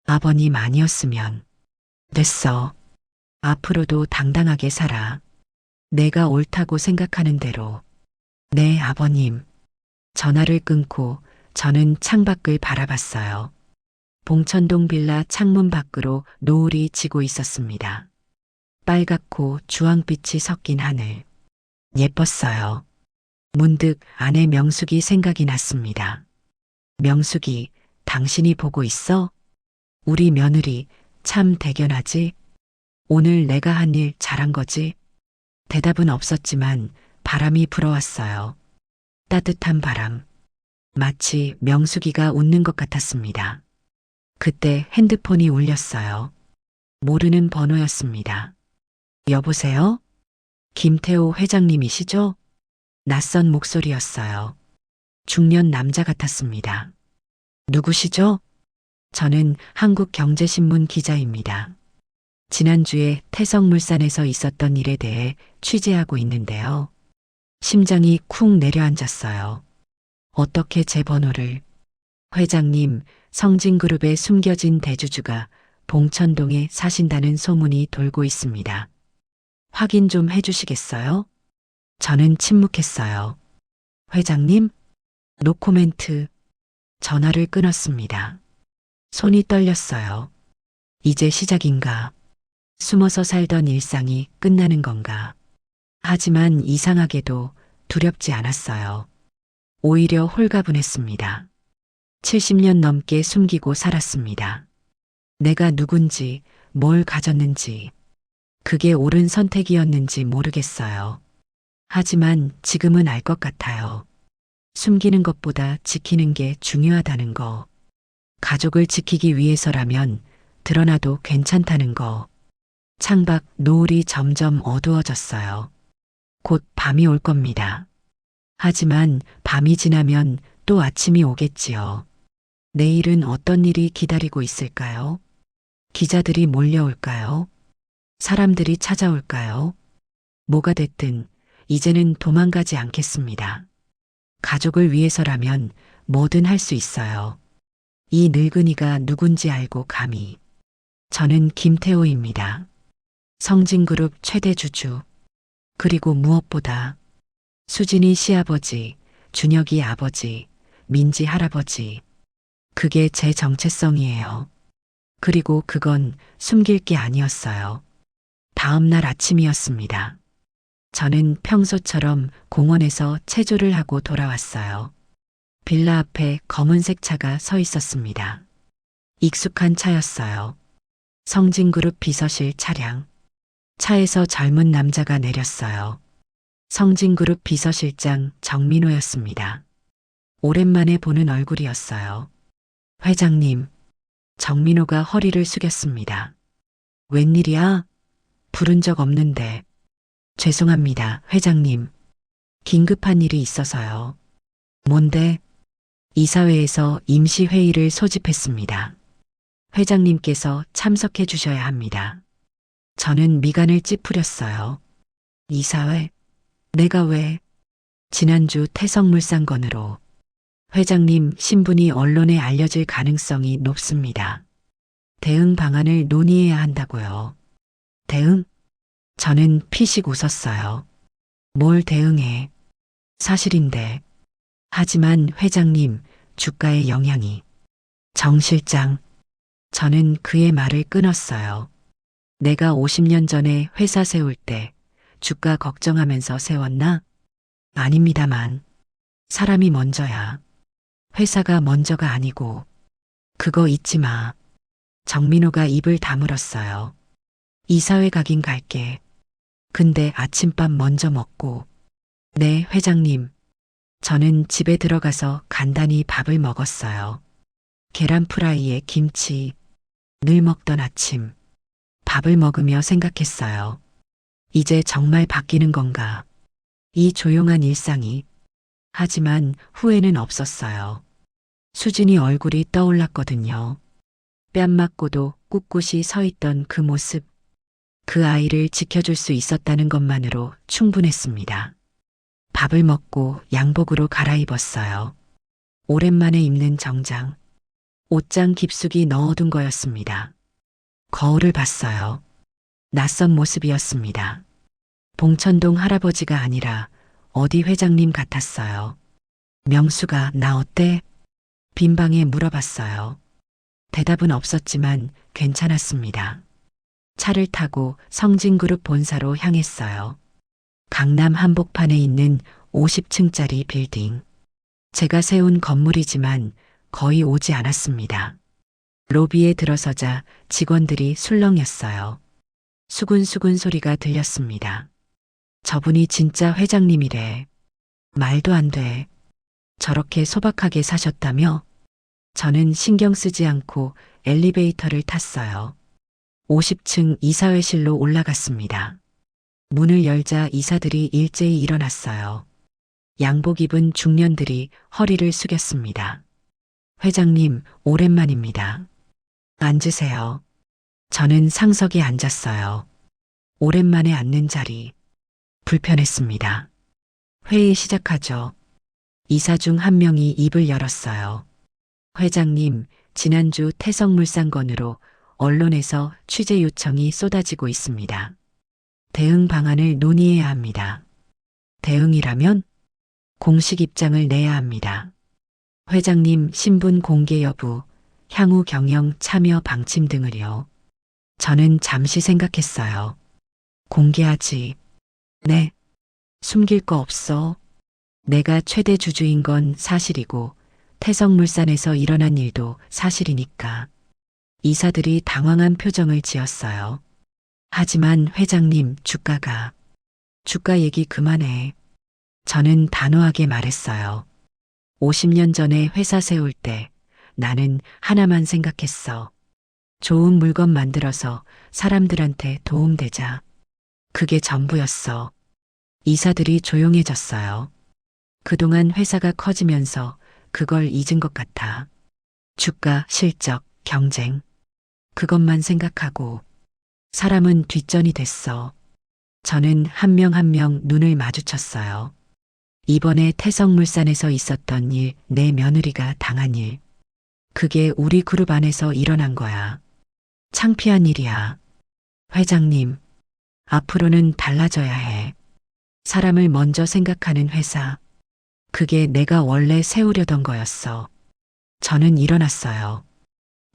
아버님 아니었으면. 됐어. 앞으로도 당당하게 살아. 내가 옳다고 생각하는 대로. 네, 아버님. 전화를 끊고 저는 창밖을 바라봤어요. 봉천동 빌라 창문 밖으로 노을이 지고 있었습니다. 빨갛고 주황빛이 섞인 하늘. 예뻤어요. 문득 아내 명숙이 생각이 났습니다. 명숙이, 당신이 보고 있어? 우리 며느리 참 대견하지? 오늘 내가 한 일 잘한 거지? 대답은 없었지만 바람이 불어왔어요. 따뜻한 바람. 마치 명숙이가 웃는 것 같았습니다. 그때 핸드폰이 울렸어요. 모르는 번호였습니다. 여보세요? 김태호 회장님이시죠? 낯선 목소리였어요. 중년 남자 같았습니다. 누구시죠? 저는 한국경제신문 기자입니다. 지난주에 태성물산에서 있었던 일에 대해 취재하고 있는데요. 심장이 쿵 내려앉았어요. 어떻게 제 번호를? 회장님, 성진그룹의 숨겨진 대주주가 봉천동에 사신다는 소문이 돌고 있습니다. 확인 좀 해주시겠어요? 저는 침묵했어요. 회장님? 노코멘트. 전화를 끊었습니다. 손이 떨렸어요. 이제 시작인가? 숨어서 살던 일상이 끝나는 건가? 하지만 이상하게도 두렵지 않았어요. 오히려 홀가분했습니다. 70년 넘게 숨기고 살았습니다. 내가 누군지, 뭘 가졌는지, 그게 옳은 선택이었는지 모르겠어요. 하지만 지금은 알 것 같아요. 숨기는 것보다 지키는 게 중요하다는 거. 가족을 지키기 위해서라면 드러나도 괜찮다는 거. 창밖 노을이 점점 어두워졌어요. 곧 밤이 올 겁니다. 하지만 밤이 지나면 또 아침이 오겠지요. 내일은 어떤 일이 기다리고 있을까요? 기자들이 몰려올까요? 사람들이 찾아올까요? 뭐가 됐든 이제는 도망가지 않겠습니다. 가족을 위해서라면 뭐든 할 수 있어요. 이 늙은이가 누군지 알고 감히. 저는 김태호입니다. 성진그룹 최대 주주. 그리고 무엇보다 수진이 시아버지, 준혁이 아버지, 민지 할아버지. 그게 제 정체성이에요. 그리고 그건 숨길 게 아니었어요. 다음 날 아침이었습니다. 저는 평소처럼 공원에서 체조를 하고 돌아왔어요. 빌라 앞에 검은색 차가 서 있었습니다. 익숙한 차였어요. 성진그룹 비서실 차량. 차에서 젊은 남자가 내렸어요. 성진그룹 비서실장 정민호였습니다. 오랜만에 보는 얼굴이었어요. 회장님, 정민호가 허리를 숙였습니다. 웬일이야? 부른 적 없는데. 죄송합니다, 회장님. 긴급한 일이 있어서요. 뭔데? 이사회에서 임시회의를 소집했습니다. 회장님께서 참석해 주셔야 합니다. 저는 미간을 찌푸렸어요. 이사회? 내가 왜? 지난주 태성물산 건으로 회장님 신분이 언론에 알려질 가능성이 높습니다. 대응 방안을 논의해야 한다고요. 대응? 저는 피식 웃었어요. 뭘 대응해? 사실인데. 하지만 회장님, 주가의 영향이. 정 실장. 저는 그의 말을 끊었어요. 내가 50년 전에 회사 세울 때 주가 걱정하면서 세웠나? 아닙니다만. 사람이 먼저야. 회사가 먼저가 아니고. 그거 잊지 마. 정민호가 입을 다물었어요. 이사회 가긴 갈게. 근데 아침밥 먼저 먹고. 네, 회장님. 저는 집에 들어가서 간단히 밥을 먹었어요. 계란 프라이에 김치. 늘 먹던 아침. 밥을 먹으며 생각했어요. 이제 정말 바뀌는 건가? 이 조용한 일상이. 하지만 후회는 없었어요. 수진이 얼굴이 떠올랐거든요. 뺨 맞고도 꿋꿋이 서 있던 그 모습. 그 아이를 지켜줄 수 있었다는 것만으로 충분했습니다. 밥을 먹고 양복으로 갈아입었어요. 오랜만에 입는 정장. 옷장 깊숙이 넣어둔 거였습니다. 거울을 봤어요. 낯선 모습이었습니다. 봉천동 할아버지가 아니라 어디 회장님 같았어요. 명수가 나 어때? 빈방에 물어봤어요. 대답은 없었지만 괜찮았습니다. 차를 타고 성진그룹 본사로 향했어요. 강남 한복판에 있는 50층짜리 빌딩. 제가 세운 건물이지만 거의 오지 않았습니다. 로비에 들어서자 직원들이 술렁였어요. 수근수근 소리가 들렸습니다. 저분이 진짜 회장님이래. 말도 안 돼. 저렇게 소박하게 사셨다며? 저는 신경 쓰지 않고 엘리베이터를 탔어요. 50층 이사회실로 올라갔습니다. 문을 열자 이사들이 일제히 일어났어요. 양복 입은 중년들이 허리를 숙였습니다. 회장님, 오랜만입니다. 앉으세요. 저는 상석에 앉았어요. 오랜만에 앉는 자리. 불편했습니다. 회의 시작하죠. 이사 중 한 명이 입을 열었어요. 회장님, 지난주 태성물산 건으로 언론에서 취재 요청이 쏟아지고 있습니다. 대응 방안을 논의해야 합니다. 대응이라면 공식 입장을 내야 합니다. 회장님 신분 공개 여부, 향후 경영 참여 방침 등을요. 저는 잠시 생각했어요. 공개하지. 네. 숨길 거 없어. 내가 최대 주주인 건 사실이고 태성물산에서 일어난 일도 사실이니까. 이사들이 당황한 표정을 지었어요. 하지만 회장님, 주가 얘기 그만해. 저는 단호하게 말했어요. 50년 전에 회사 세울 때 나는 하나만 생각했어. 좋은 물건 만들어서 사람들한테 도움되자. 그게 전부였어. 이사들이 조용해졌어요. 그동안 회사가 커지면서 그걸 잊은 것 같아. 주가, 실적, 경쟁. 그것만 생각하고 사람은 뒷전이 됐어. 저는 한 명 한 명 눈을 마주쳤어요. 이번에 태성물산에서 있었던 일, 내 며느리가 당한 일. 그게 우리 그룹 안에서 일어난 거야. 창피한 일이야. 회장님, 앞으로는 달라져야 해. 사람을 먼저 생각하는 회사. 그게 내가 원래 세우려던 거였어. 저는 일어났어요.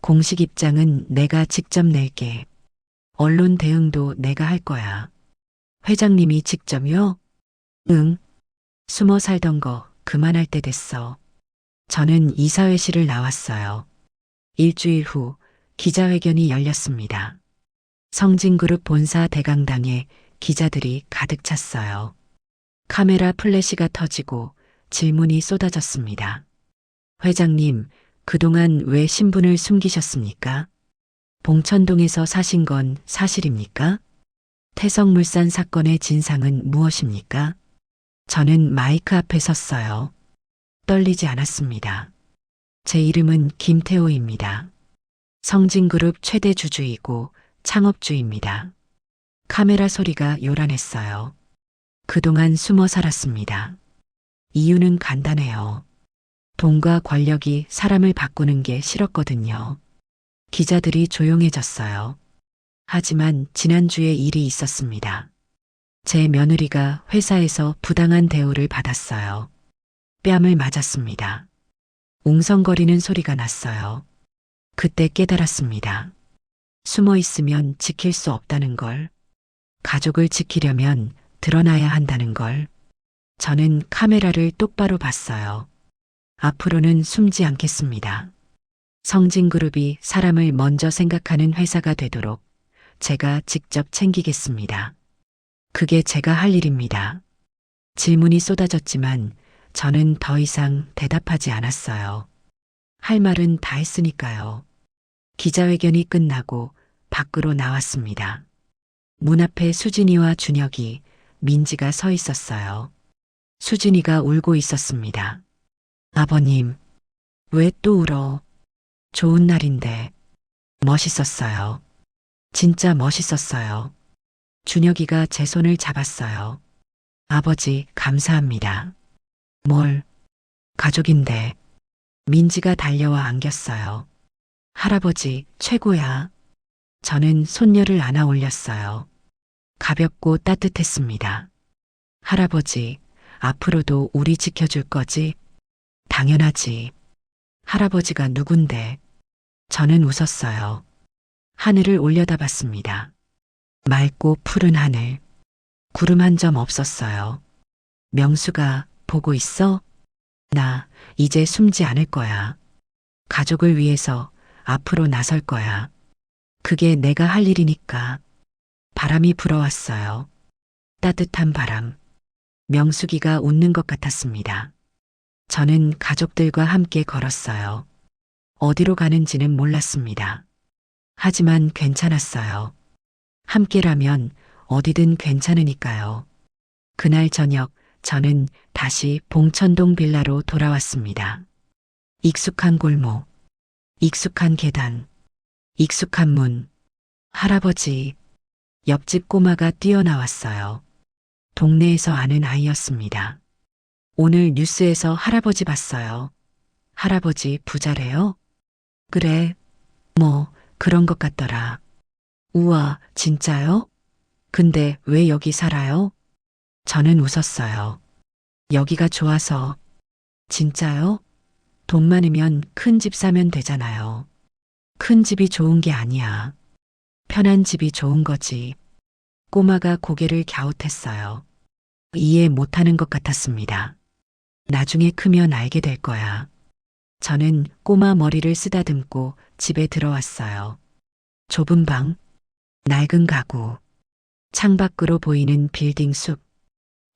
공식 입장은 내가 직접 낼게. 언론 대응도 내가 할 거야. 회장님이 직접요? 응. 숨어 살던 거 그만할 때 됐어. 저는 이사회실을 나왔어요. 일주일 후 기자회견이 열렸습니다. 성진그룹 본사 대강당에 기자들이 가득 찼어요. 카메라 플래시가 터지고 질문이 쏟아졌습니다. 회장님, 그동안 왜 신분을 숨기셨습니까? 봉천동에서 사신 건 사실입니까? 태성물산 사건의 진상은 무엇입니까? 저는 마이크 앞에 섰어요. 떨리지 않았습니다. 제 이름은 김태호입니다. 성진그룹 최대 주주이고 창업주입니다. 카메라 소리가 요란했어요. 그동안 숨어 살았습니다. 이유는 간단해요. 돈과 권력이 사람을 바꾸는 게 싫었거든요. 기자들이 조용해졌어요. 하지만 지난주에 일이 있었습니다. 제 며느리가 회사에서 부당한 대우를 받았어요. 뺨을 맞았습니다. 웅성거리는 소리가 났어요. 그때 깨달았습니다. 숨어 있으면 지킬 수 없다는 걸, 가족을 지키려면 드러나야 한다는 걸. 저는 카메라를 똑바로 봤어요. 앞으로는 숨지 않겠습니다. 성진그룹이 사람을 먼저 생각하는 회사가 되도록 제가 직접 챙기겠습니다. 그게 제가 할 일입니다. 질문이 쏟아졌지만 저는 더 이상 대답하지 않았어요. 할 말은 다 했으니까요. 기자회견이 끝나고 밖으로 나왔습니다. 문 앞에 수진이와 준혁이, 민지가 서 있었어요. 수진이가 울고 있었습니다. 아버님, 왜 또 울어? 좋은 날인데. 멋있었어요. 진짜 멋있었어요. 준혁이가 제 손을 잡았어요. 아버지, 감사합니다. 뭘? 가족인데. 민지가 달려와 안겼어요. 할아버지, 최고야. 저는 손녀를 안아 올렸어요. 가볍고 따뜻했습니다. 할아버지, 앞으로도 우리 지켜줄 거지? 당연하지. 할아버지가 누군데? 저는 웃었어요. 하늘을 올려다봤습니다. 맑고 푸른 하늘. 구름 한 점 없었어요. 명수가 보고 있어? 나 이제 숨지 않을 거야. 가족을 위해서 앞으로 나설 거야. 그게 내가 할 일이니까. 바람이 불어왔어요. 따뜻한 바람. 명수기가 웃는 것 같았습니다. 저는 가족들과 함께 걸었어요. 어디로 가는지는 몰랐습니다. 하지만 괜찮았어요. 함께라면 어디든 괜찮으니까요. 그날 저녁 저는 다시 봉천동 빌라로 돌아왔습니다. 익숙한 골목, 익숙한 계단, 익숙한 문. 할아버지, 옆집 꼬마가 뛰어나왔어요. 동네에서 아는 아이였습니다. 오늘 뉴스에서 할아버지 봤어요. 할아버지 부자래요? 그래, 뭐 그런 것 같더라. 우와, 진짜요? 근데 왜 여기 살아요? 저는 웃었어요. 여기가 좋아서. 진짜요? 돈 많으면 큰 집 사면 되잖아요. 큰 집이 좋은 게 아니야. 편한 집이 좋은 거지. 꼬마가 고개를 갸웃했어요. 이해 못하는 것 같았습니다. 나중에 크면 알게 될 거야. 저는 꼬마 머리를 쓰다듬고 집에 들어왔어요. 좁은 방, 낡은 가구, 창밖으로 보이는 빌딩 숲.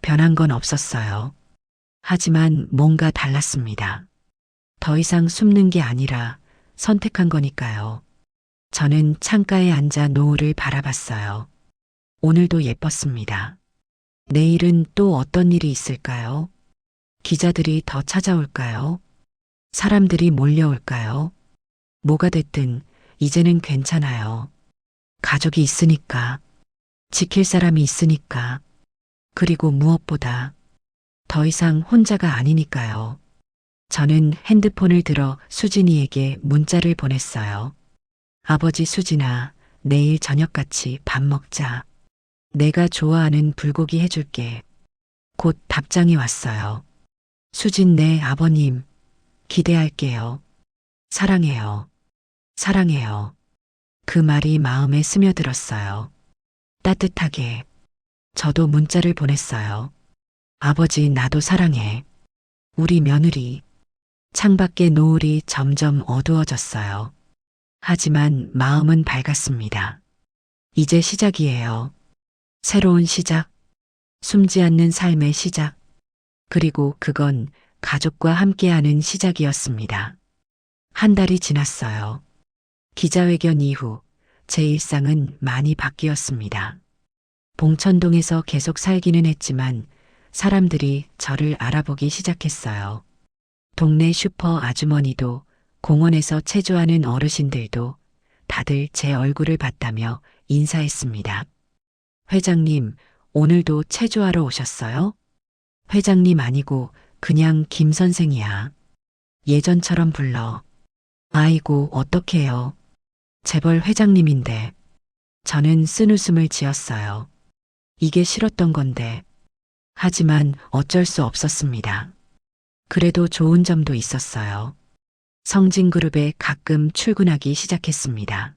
변한 건 없었어요. 하지만 뭔가 달랐습니다. 더 이상 숨는 게 아니라 선택한 거니까요. 저는 창가에 앉아 노을을 바라봤어요. 오늘도 예뻤습니다. 내일은 또 어떤 일이 있을까요? 기자들이 더 찾아올까요? 사람들이 몰려올까요? 뭐가 됐든 이제는 괜찮아요. 가족이 있으니까, 지킬 사람이 있으니까, 그리고 무엇보다 더 이상 혼자가 아니니까요. 저는 핸드폰을 들어 수진이에게 문자를 보냈어요. 아버지 수진아, 내일 저녁같이 밥 먹자. 내가 좋아하는 불고기 해줄게. 곧 답장이 왔어요. 수진 네 아버님, 기대할게요. 사랑해요. 사랑해요. 그 말이 마음에 스며들었어요. 따뜻하게. 저도 문자를 보냈어요. 아버지 나도 사랑해. 우리 며느리. 창밖의 노을이 점점 어두워졌어요. 하지만 마음은 밝았습니다. 이제 시작이에요. 새로운 시작. 숨지 않는 삶의 시작. 그리고 그건 가족과 함께하는 시작이었습니다. 한 달이 지났어요. 기자회견 이후 제 일상은 많이 바뀌었습니다. 봉천동에서 계속 살기는 했지만 사람들이 저를 알아보기 시작했어요. 동네 슈퍼 아주머니도 공원에서 체조하는 어르신들도 다들 제 얼굴을 봤다며 인사했습니다. 회장님, 오늘도 체조하러 오셨어요? 회장님 아니고 그냥 김 선생이야. 예전처럼 불러. 아이고, 어떡해요. 재벌 회장님인데. 저는 쓴웃음을 지었어요. 이게 싫었던 건데. 하지만 어쩔 수 없었습니다. 그래도 좋은 점도 있었어요. 성진그룹에 가끔 출근하기 시작했습니다.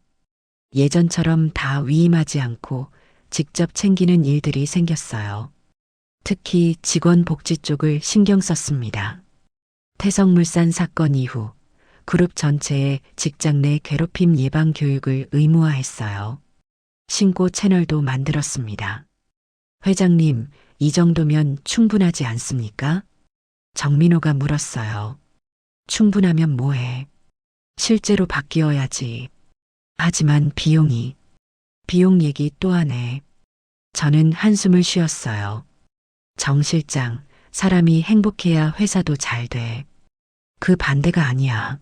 예전처럼 다 위임하지 않고 직접 챙기는 일들이 생겼어요. 특히 직원 복지 쪽을 신경 썼습니다. 태성물산 사건 이후 그룹 전체에 직장 내 괴롭힘 예방 교육을 의무화했어요. 신고 채널도 만들었습니다. 회장님, 이 정도면 충분하지 않습니까? 정민호가 물었어요. 충분하면 뭐해? 실제로 바뀌어야지. 하지만 비용 얘기 또 하네. 저는 한숨을 쉬었어요. 정 실장, 사람이 행복해야 회사도 잘 돼. 그 반대가 아니야.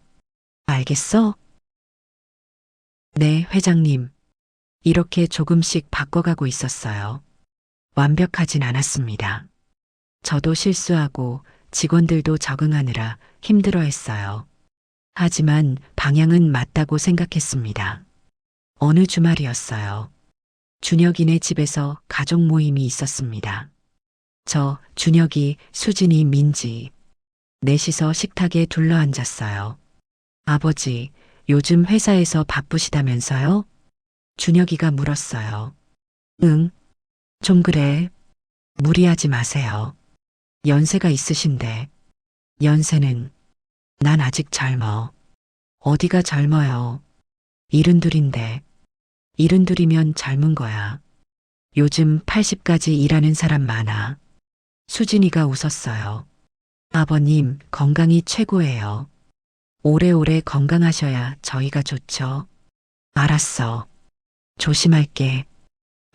알겠어? 네, 회장님. 이렇게 조금씩 바꿔가고 있었어요. 완벽하진 않았습니다. 저도 실수하고 직원들도 적응하느라 힘들어했어요. 하지만 방향은 맞다고 생각했습니다. 어느 주말이었어요. 준혁이네 집에서 가족 모임이 있었습니다. 저, 준혁이, 수진이, 민지. 넷이서 식탁에 둘러앉았어요. 아버지, 요즘 회사에서 바쁘시다면서요? 준혁이가 물었어요. 응, 좀 그래. 무리하지 마세요. 연세가 있으신데. 연세는 난 아직 젊어. 어디가 젊어요. 72인데. 72이면 젊은 거야. 요즘 80까지 일하는 사람 많아. 수진이가 웃었어요. 아버님, 건강이 최고예요. 오래오래 건강하셔야 저희가 좋죠. 알았어. 조심할게.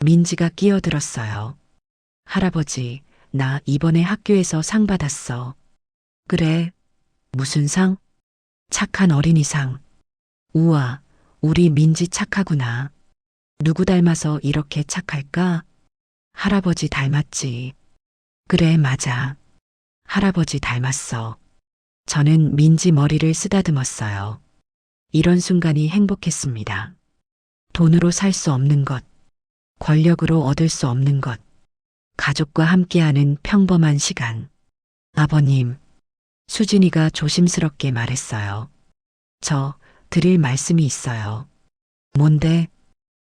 민지가 끼어들었어요. 할아버지, 나 이번에 학교에서 상 받았어. 그래. 무슨 상? 착한 어린이상. 우와, 우리 민지 착하구나. 누구 닮아서 이렇게 착할까? 할아버지 닮았지. 그래, 맞아. 할아버지 닮았어. 저는 민지 머리를 쓰다듬었어요. 이런 순간이 행복했습니다. 돈으로 살 수 없는 것, 권력으로 얻을 수 없는 것, 가족과 함께하는 평범한 시간. 아버님, 수진이가 조심스럽게 말했어요. 저 드릴 말씀이 있어요. 뭔데?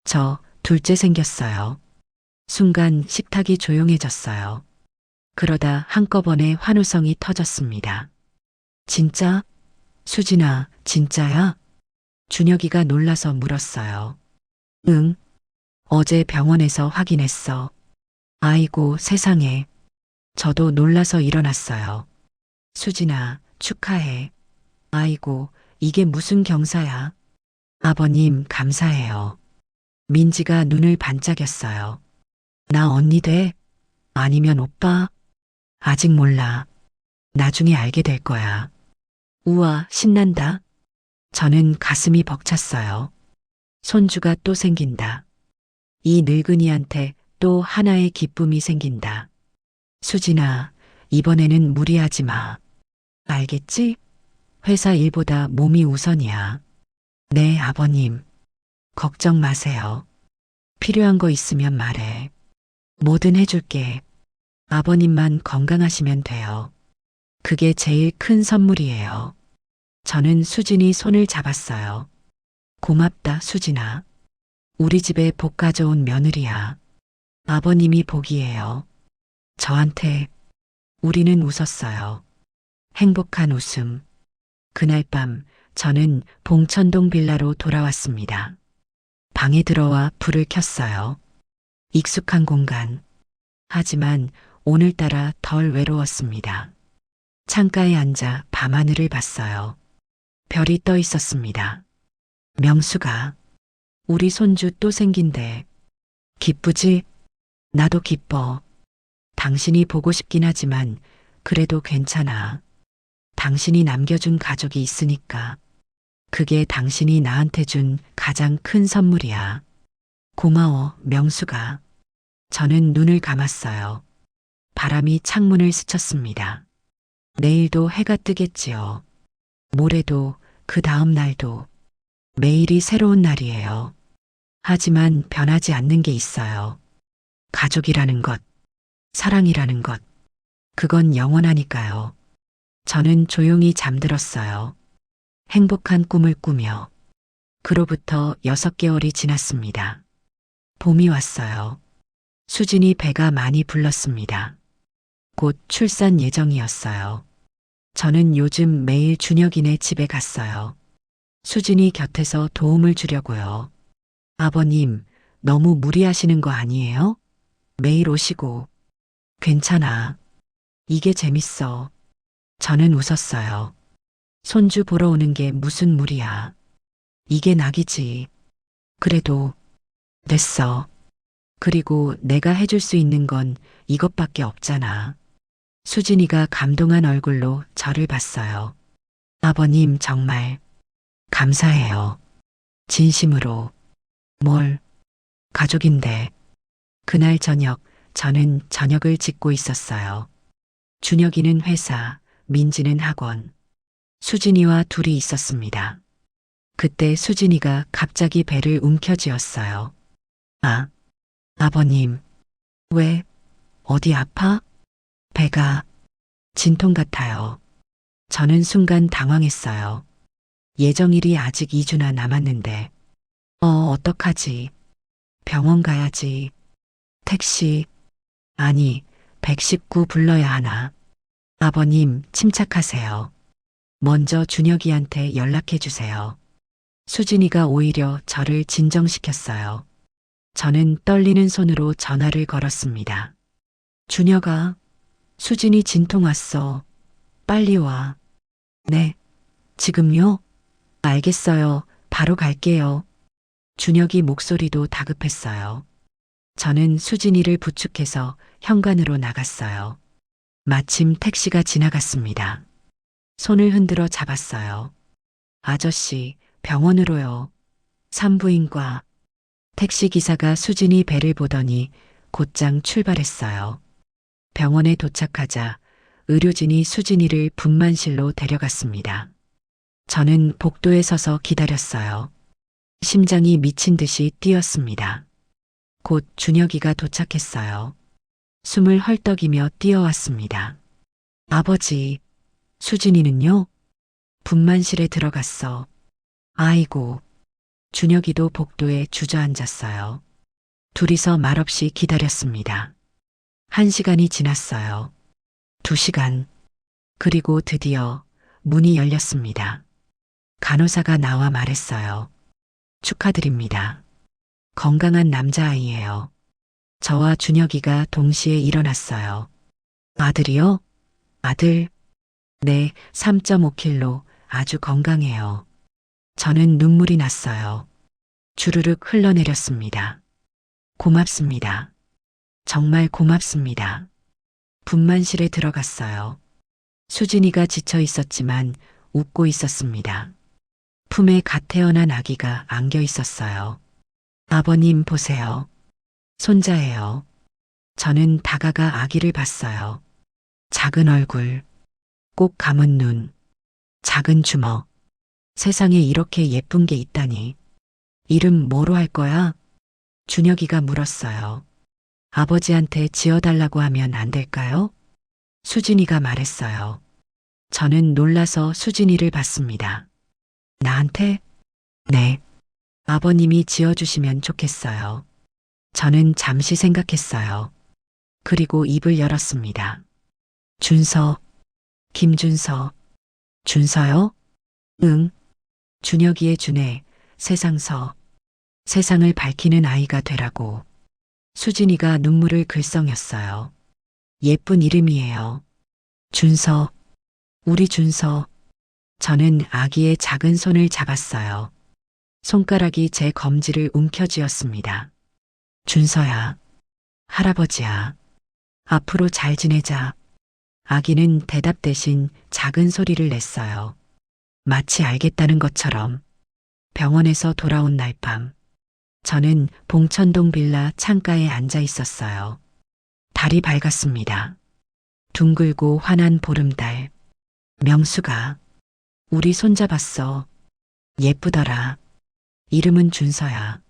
저 둘째 생겼어요. 순간 식탁이 조용해졌어요. 그러다 한꺼번에 환호성이 터졌습니다. 진짜? 수진아, 진짜야? 준혁이가 놀라서 물었어요. 응, 어제 병원에서 확인했어. 아이고, 세상에. 저도 놀라서 일어났어요. 수진아, 축하해. 아이고, 이게 무슨 경사야? 아버님, 감사해요. 민지가 눈을 반짝였어요. 나 언니 돼? 아니면 오빠? 아직 몰라. 나중에 알게 될 거야. 우와, 신난다. 저는 가슴이 벅찼어요. 손주가 또 생긴다. 이 늙은이한테 또 하나의 기쁨이 생긴다. 수진아, 이번에는 무리하지 마. 알겠지? 회사 일보다 몸이 우선이야. 네, 아버님. 걱정 마세요. 필요한 거 있으면 말해. 뭐든 해줄게. 아버님만 건강하시면 돼요. 그게 제일 큰 선물이에요. 저는 수진이 손을 잡았어요. 고맙다, 수진아. 우리 집에 복 가져온 며느리야. 아버님이 복이에요. 저한테 우리는 웃었어요. 행복한 웃음. 그날 밤 저는 봉천동 빌라로 돌아왔습니다. 방에 들어와 불을 켰어요. 익숙한 공간. 하지만 오늘따라 덜 외로웠습니다. 창가에 앉아 밤하늘을 봤어요. 별이 떠 있었습니다. 명수가, 우리 손주 또 생긴대. 기쁘지? 나도 기뻐. 당신이 보고 싶긴 하지만 그래도 괜찮아. 당신이 남겨준 가족이 있으니까. 그게 당신이 나한테 준 가장 큰 선물이야. 고마워, 명수가. 저는 눈을 감았어요. 바람이 창문을 스쳤습니다. 내일도 해가 뜨겠지요. 모레도, 그 다음 날도. 매일이 새로운 날이에요. 하지만 변하지 않는 게 있어요. 가족이라는 것, 사랑이라는 것. 그건 영원하니까요. 저는 조용히 잠들었어요. 행복한 꿈을 꾸며. 그로부터 6개월이 지났습니다. 봄이 왔어요. 수진이 배가 많이 불렀습니다. 곧 출산 예정이었어요. 저는 요즘 매일 준혁이네 집에 갔어요. 수진이 곁에서 도움을 주려고요. 아버님, 너무 무리하시는 거 아니에요? 매일 오시고. 괜찮아. 이게 재밌어. 저는 웃었어요. 손주 보러 오는 게 무슨 무리야. 이게 낙이지. 그래도 됐어. 그리고 내가 해줄 수 있는 건 이것밖에 없잖아. 수진이가 감동한 얼굴로 저를 봤어요. 아버님 정말 감사해요. 진심으로. 뭘, 가족인데. 그날 저녁 저는 저녁을 짓고 있었어요. 준혁이는 회사, 민지는 학원. 수진이와 둘이 있었습니다. 그때 수진이가 갑자기 배를 움켜쥐었어요. 아, 아버님. 왜? 어디 아파? 배가 진통 같아요. 저는 순간 당황했어요. 예정일이 아직 2주나 남았는데. 어떡하지? 병원 가야지. 택시. 아니, 119 불러야 하나. 아버님, 침착하세요. 먼저 준혁이한테 연락해 주세요. 수진이가 오히려 저를 진정시켰어요. 저는 떨리는 손으로 전화를 걸었습니다. 준혁아, 수진이 진통 왔어. 빨리 와. 네, 지금요? 알겠어요. 바로 갈게요. 준혁이 목소리도 다급했어요. 저는 수진이를 부축해서 현관으로 나갔어요. 마침 택시가 지나갔습니다. 손을 흔들어 잡았어요. 아저씨, 병원으로요. 산부인과. 택시기사가 수진이 배를 보더니 곧장 출발했어요. 병원에 도착하자 의료진이 수진이를 분만실로 데려갔습니다. 저는 복도에 서서 기다렸어요. 심장이 미친 듯이 뛰었습니다. 곧 준혁이가 도착했어요. 숨을 헐떡이며 뛰어왔습니다. 아버지, 수진이는요? 분만실에 들어갔어. 아이고. 준혁이도 복도에 주저앉았어요. 둘이서 말없이 기다렸습니다. 1시간이 지났어요. 2시간. 그리고 드디어 문이 열렸습니다. 간호사가 나와 말했어요. 축하드립니다. 건강한 남자아이예요. 저와 준혁이가 동시에 일어났어요. 아들이요? 아들? 네, 3.5kg 아주 건강해요. 저는 눈물이 났어요. 주르륵 흘러내렸습니다. 고맙습니다. 정말 고맙습니다. 분만실에 들어갔어요. 수진이가 지쳐 있었지만 웃고 있었습니다. 품에 갓 태어난 아기가 안겨 있었어요. 아버님 보세요. 손자예요. 저는 다가가 아기를 봤어요. 작은 얼굴, 꼭 감은 눈, 작은 주먹. 세상에 이렇게 예쁜 게 있다니. 이름 뭐로 할 거야? 준혁이가 물었어요. 아버지한테 지어달라고 하면 안 될까요? 수진이가 말했어요. 저는 놀라서 수진이를 봤습니다. 나한테? 네. 아버님이 지어주시면 좋겠어요. 저는 잠시 생각했어요. 그리고 입을 열었습니다. 준서, 김준서, 준서요? 응. 준혁이의 준에 세상서, 세상을 밝히는 아이가 되라고. 수진이가 눈물을 글썽였어요. 예쁜 이름이에요. 준서, 우리 준서. 저는 아기의 작은 손을 잡았어요. 손가락이 제 검지를 움켜쥐었습니다. 준서야, 할아버지야, 앞으로 잘 지내자. 아기는 대답 대신 작은 소리를 냈어요. 마치 알겠다는 것처럼. 병원에서 돌아온 날 밤, 저는 봉천동 빌라 창가에 앉아 있었어요. 달이 밝았습니다. 둥글고 환한 보름달. 명수가 우리 손잡았어. 예쁘더라. 이름은 준서야.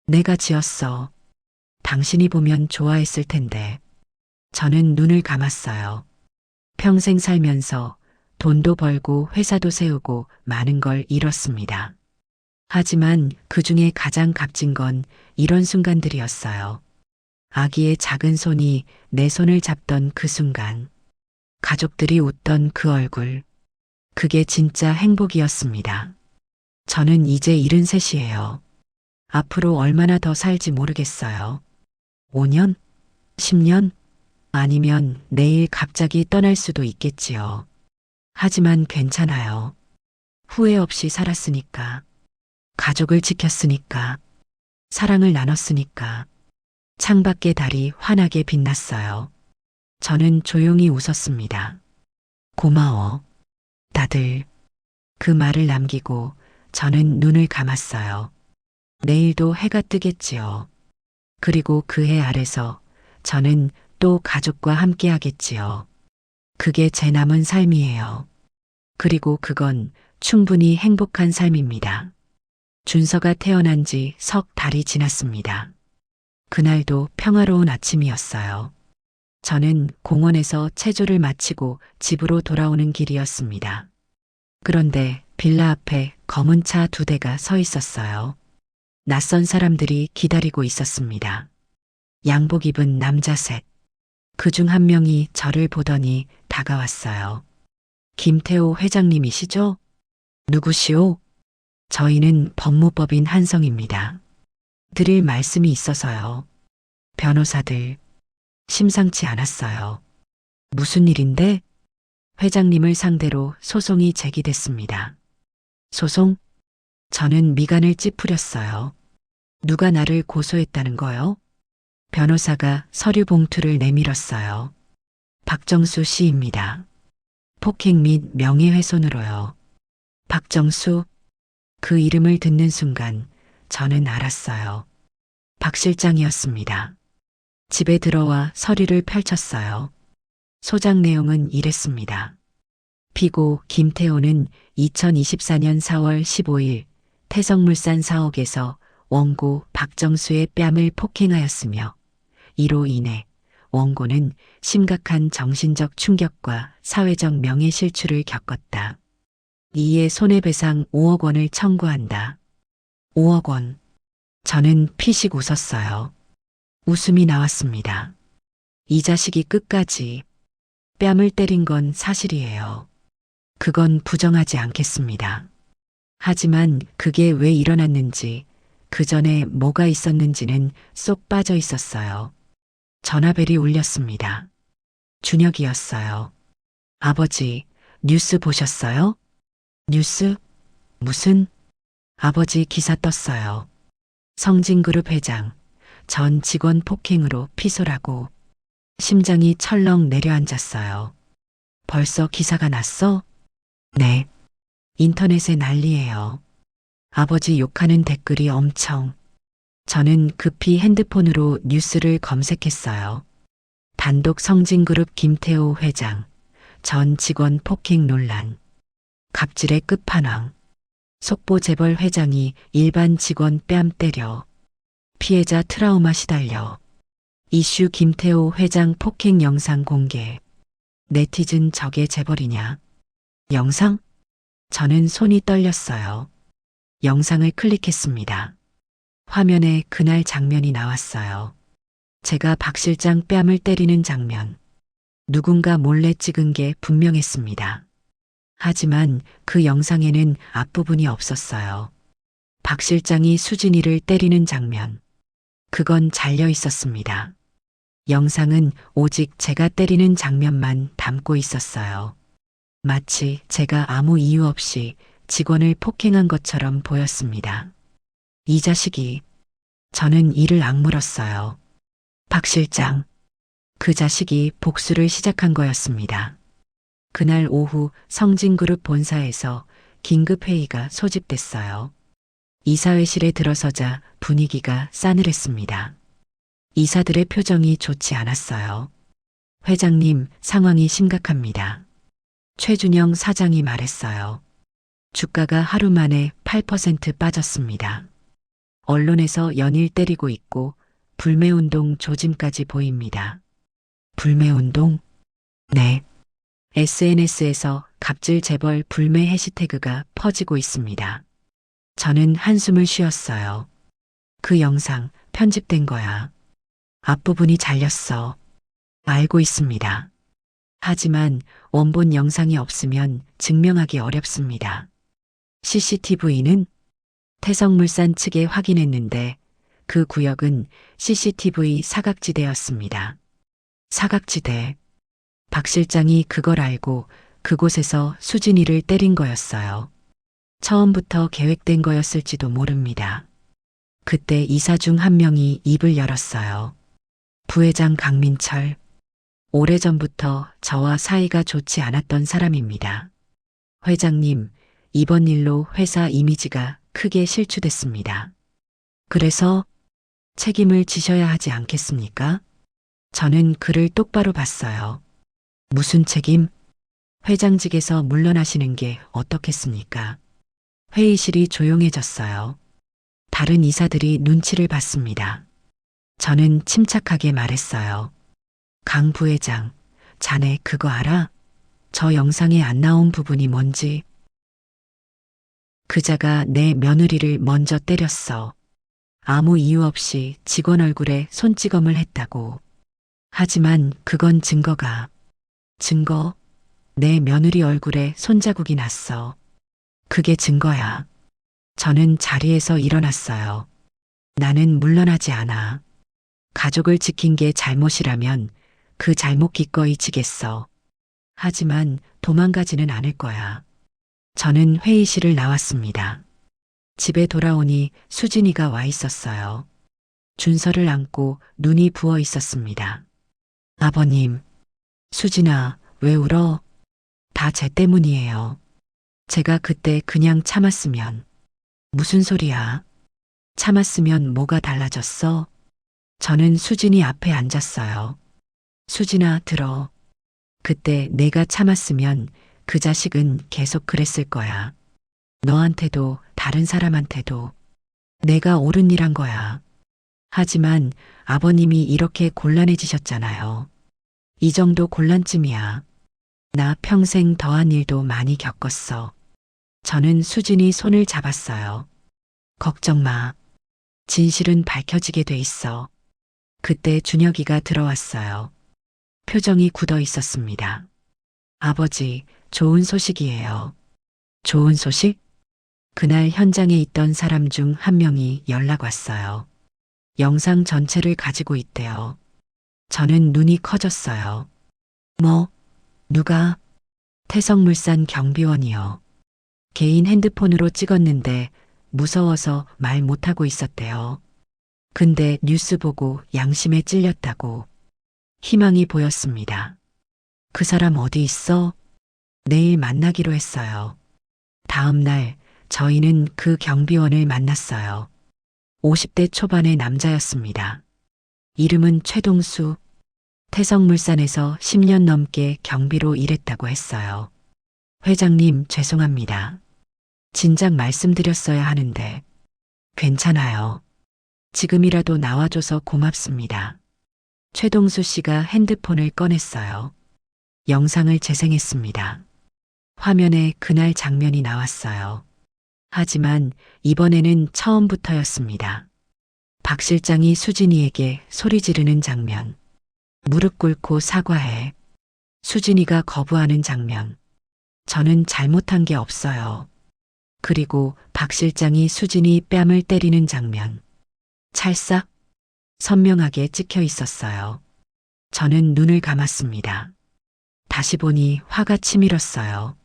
내가 지었어. 당신이 보면 좋아했을 텐데. 저는 눈을 감았어요. 평생 살면서 돈도 벌고 회사도 세우고 많은 걸 이뤘습니다. 하지만 그 중에 가장 값진 건 이런 순간들이었어요. 아기의 작은 손이 내 손을 잡던 그 순간, 가족들이 웃던 그 얼굴, 그게 진짜 행복이었습니다. 저는 이제 73이에요. 앞으로 얼마나 더 살지 모르겠어요. 5년? 10년? 아니면 내일 갑자기 떠날 수도 있겠지요. 하지만 괜찮아요. 후회 없이 살았으니까. 가족을 지켰으니까. 사랑을 나눴으니까. 창밖의 달이 환하게 빛났어요. 저는 조용히 웃었습니다. 고마워. 다들. 그 말을 남기고 저는 눈을 감았어요. 내일도 해가 뜨겠지요. 그리고 그 해 아래서 저는 또 가족과 함께 하겠지요. 그게 제 남은 삶이에요. 그리고 그건 충분히 행복한 삶입니다. 준서가 태어난 지 석 달이 지났습니다. 그날도 평화로운 아침이었어요. 저는 공원에서 체조를 마치고 집으로 돌아오는 길이었습니다. 그런데 빌라 앞에 검은 차 2대가 서 있었어요. 낯선 사람들이 기다리고 있었습니다. 양복 입은 남자 셋. 그 중 한 명이 저를 보더니 다가왔어요. 김태호 회장님이시죠? 누구시오? 저희는 법무법인 한성입니다. 드릴 말씀이 있어서요. 변호사들, 심상치 않았어요. 무슨 일인데? 회장님을 상대로 소송이 제기됐습니다. 소송? 저는 미간을 찌푸렸어요. 누가 나를 고소했다는 거요? 변호사가 서류 봉투를 내밀었어요. 박정수 씨입니다. 폭행 및 명예훼손으로요. 박정수? 그 이름을 듣는 순간 저는 알았어요. 박 실장이었습니다. 집에 들어와 서류를 펼쳤어요. 소장 내용은 이랬습니다. 피고 김태호는 2024년 4월 15일 태성물산 사옥에서 원고 박정수의 뺨을 폭행하였으며 이로 인해 원고는 심각한 정신적 충격과 사회적 명예실추를 겪었다. 이에 손해배상 5억 원을 청구한다. 5억 원. 저는 피식 웃었어요. 웃음이 나왔습니다. 이 자식이 끝까지 뺨을 때린 건 사실이에요. 그건 부정하지 않겠습니다. 하지만 그게 왜 일어났는지, 그 전에 뭐가 있었는지는 쏙 빠져 있었어요. 전화벨이 울렸습니다. 준혁이었어요. 아버지, 뉴스 보셨어요? 뉴스? 무슨? 아버지 기사 떴어요. 성진그룹 회장, 전 직원 폭행으로 피소라고. 심장이 철렁 내려앉았어요. 벌써 기사가 났어? 네. 인터넷에 난리예요. 아버지 욕하는 댓글이 엄청. 저는 급히 핸드폰으로 뉴스를 검색했어요. 단독 성진그룹 김태호 회장, 전 직원 폭행 논란. 갑질의 끝판왕. 속보 재벌 회장이 일반 직원 뺨 때려. 피해자 트라우마 시달려. 이슈 김태호 회장 폭행 영상 공개. 네티즌 저게 재벌이냐. 영상? 저는 손이 떨렸어요. 영상을 클릭했습니다. 화면에 그날 장면이 나왔어요. 제가 박 실장 뺨을 때리는 장면. 누군가 몰래 찍은 게 분명했습니다. 하지만 그 영상에는 앞부분이 없었어요. 박 실장이 수진이를 때리는 장면. 그건 잘려 있었습니다. 영상은 오직 제가 때리는 장면만 담고 있었어요. 마치 제가 아무 이유 없이 직원을 폭행한 것처럼 보였습니다. 이 자식이. 저는 이를 악물었어요. 박 실장. 그 자식이 복수를 시작한 거였습니다. 그날 오후 성진그룹 본사에서 긴급회의가 소집됐어요. 이사회실에 들어서자 분위기가 싸늘했습니다. 이사들의 표정이 좋지 않았어요. 회장님, 상황이 심각합니다. 최준영 사장이 말했어요. 주가가 하루 만에 8% 빠졌습니다. 언론에서 연일 때리고 있고 불매운동 조짐까지 보입니다. 불매운동? 네. SNS에서 갑질 재벌 불매 해시태그가 퍼지고 있습니다. 저는 한숨을 쉬었어요. 그 영상 편집된 거야. 앞부분이 잘렸어. 알고 있습니다. 하지만 원본 영상이 없으면 증명하기 어렵습니다. CCTV는 태성물산 측에 확인했는데 그 구역은 CCTV 사각지대였습니다. 사각지대. 박 실장이 그걸 알고 그곳에서 수진이를 때린 거였어요. 처음부터 계획된 거였을지도 모릅니다. 그때 이사 중 한 명이 입을 열었어요. 부회장 강민철. 오래전부터 저와 사이가 좋지 않았던 사람입니다. 회장님, 이번 일로 회사 이미지가 크게 실추됐습니다. 그래서 책임을 지셔야 하지 않겠습니까? 저는 그를 똑바로 봤어요. 무슨 책임? 회장직에서 물러나시는 게 어떻겠습니까? 회의실이 조용해졌어요. 다른 이사들이 눈치를 봤습니다. 저는 침착하게 말했어요. 강 부회장, 자네 그거 알아? 저 영상에 안 나온 부분이 뭔지. 그자가 내 며느리를 먼저 때렸어. 아무 이유 없이 직원 얼굴에 손찌검을 했다고. 하지만 그건 증거? 내 며느리 얼굴에 손자국이 났어. 그게 증거야. 저는 자리에서 일어났어요. 나는 물러나지 않아. 가족을 지킨 게 잘못이라면 그 잘못 기꺼이 지겠어. 하지만 도망가지는 않을 거야. 저는 회의실을 나왔습니다. 집에 돌아오니 수진이가 와 있었어요. 준서를 안고 눈이 부어 있었습니다. 아버님, 수진아, 왜 울어? 다 제 때문이에요. 제가 그때 그냥 참았으면. 무슨 소리야? 참았으면 뭐가 달라졌어? 저는 수진이 앞에 앉았어요. 수진아, 들어. 그때 내가 참았으면 그 자식은 계속 그랬을 거야. 너한테도 다른 사람한테도. 내가 옳은 일 한 거야. 하지만 아버님이 이렇게 곤란해지셨잖아요. 이 정도 곤란쯤이야. 나 평생 더한 일도 많이 겪었어. 저는 수진이 손을 잡았어요. 걱정 마. 진실은 밝혀지게 돼 있어. 그때 준혁이가 들어왔어요. 표정이 굳어 있었습니다. 아버지, 좋은 소식이에요. 좋은 소식? 그날 현장에 있던 사람 중 한 명이 연락 왔어요. 영상 전체를 가지고 있대요. 저는 눈이 커졌어요. 뭐? 누가? 태성물산 경비원이요. 개인 핸드폰으로 찍었는데 무서워서 말 못하고 있었대요. 근데 뉴스 보고 양심에 찔렸다고. 희망이 보였습니다. 그 사람 어디 있어? 내일 만나기로 했어요. 다음 날 저희는 그 경비원을 만났어요. 50대 초반의 남자였습니다. 이름은 최동수. 태성물산에서 10년 넘게 경비로 일했다고 했어요. 회장님, 죄송합니다. 진작 말씀드렸어야 하는데. 괜찮아요. 지금이라도 나와줘서 고맙습니다. 최동수 씨가 핸드폰을 꺼냈어요. 영상을 재생했습니다. 화면에 그날 장면이 나왔어요. 하지만 이번에는 처음부터였습니다. 박 실장이 수진이에게 소리 지르는 장면. 무릎 꿇고 사과해. 수진이가 거부하는 장면. 저는 잘못한 게 없어요. 그리고 박 실장이 수진이 뺨을 때리는 장면. 찰싹 선명하게 찍혀 있었어요. 저는 눈을 감았습니다. 다시 보니 화가 치밀었어요.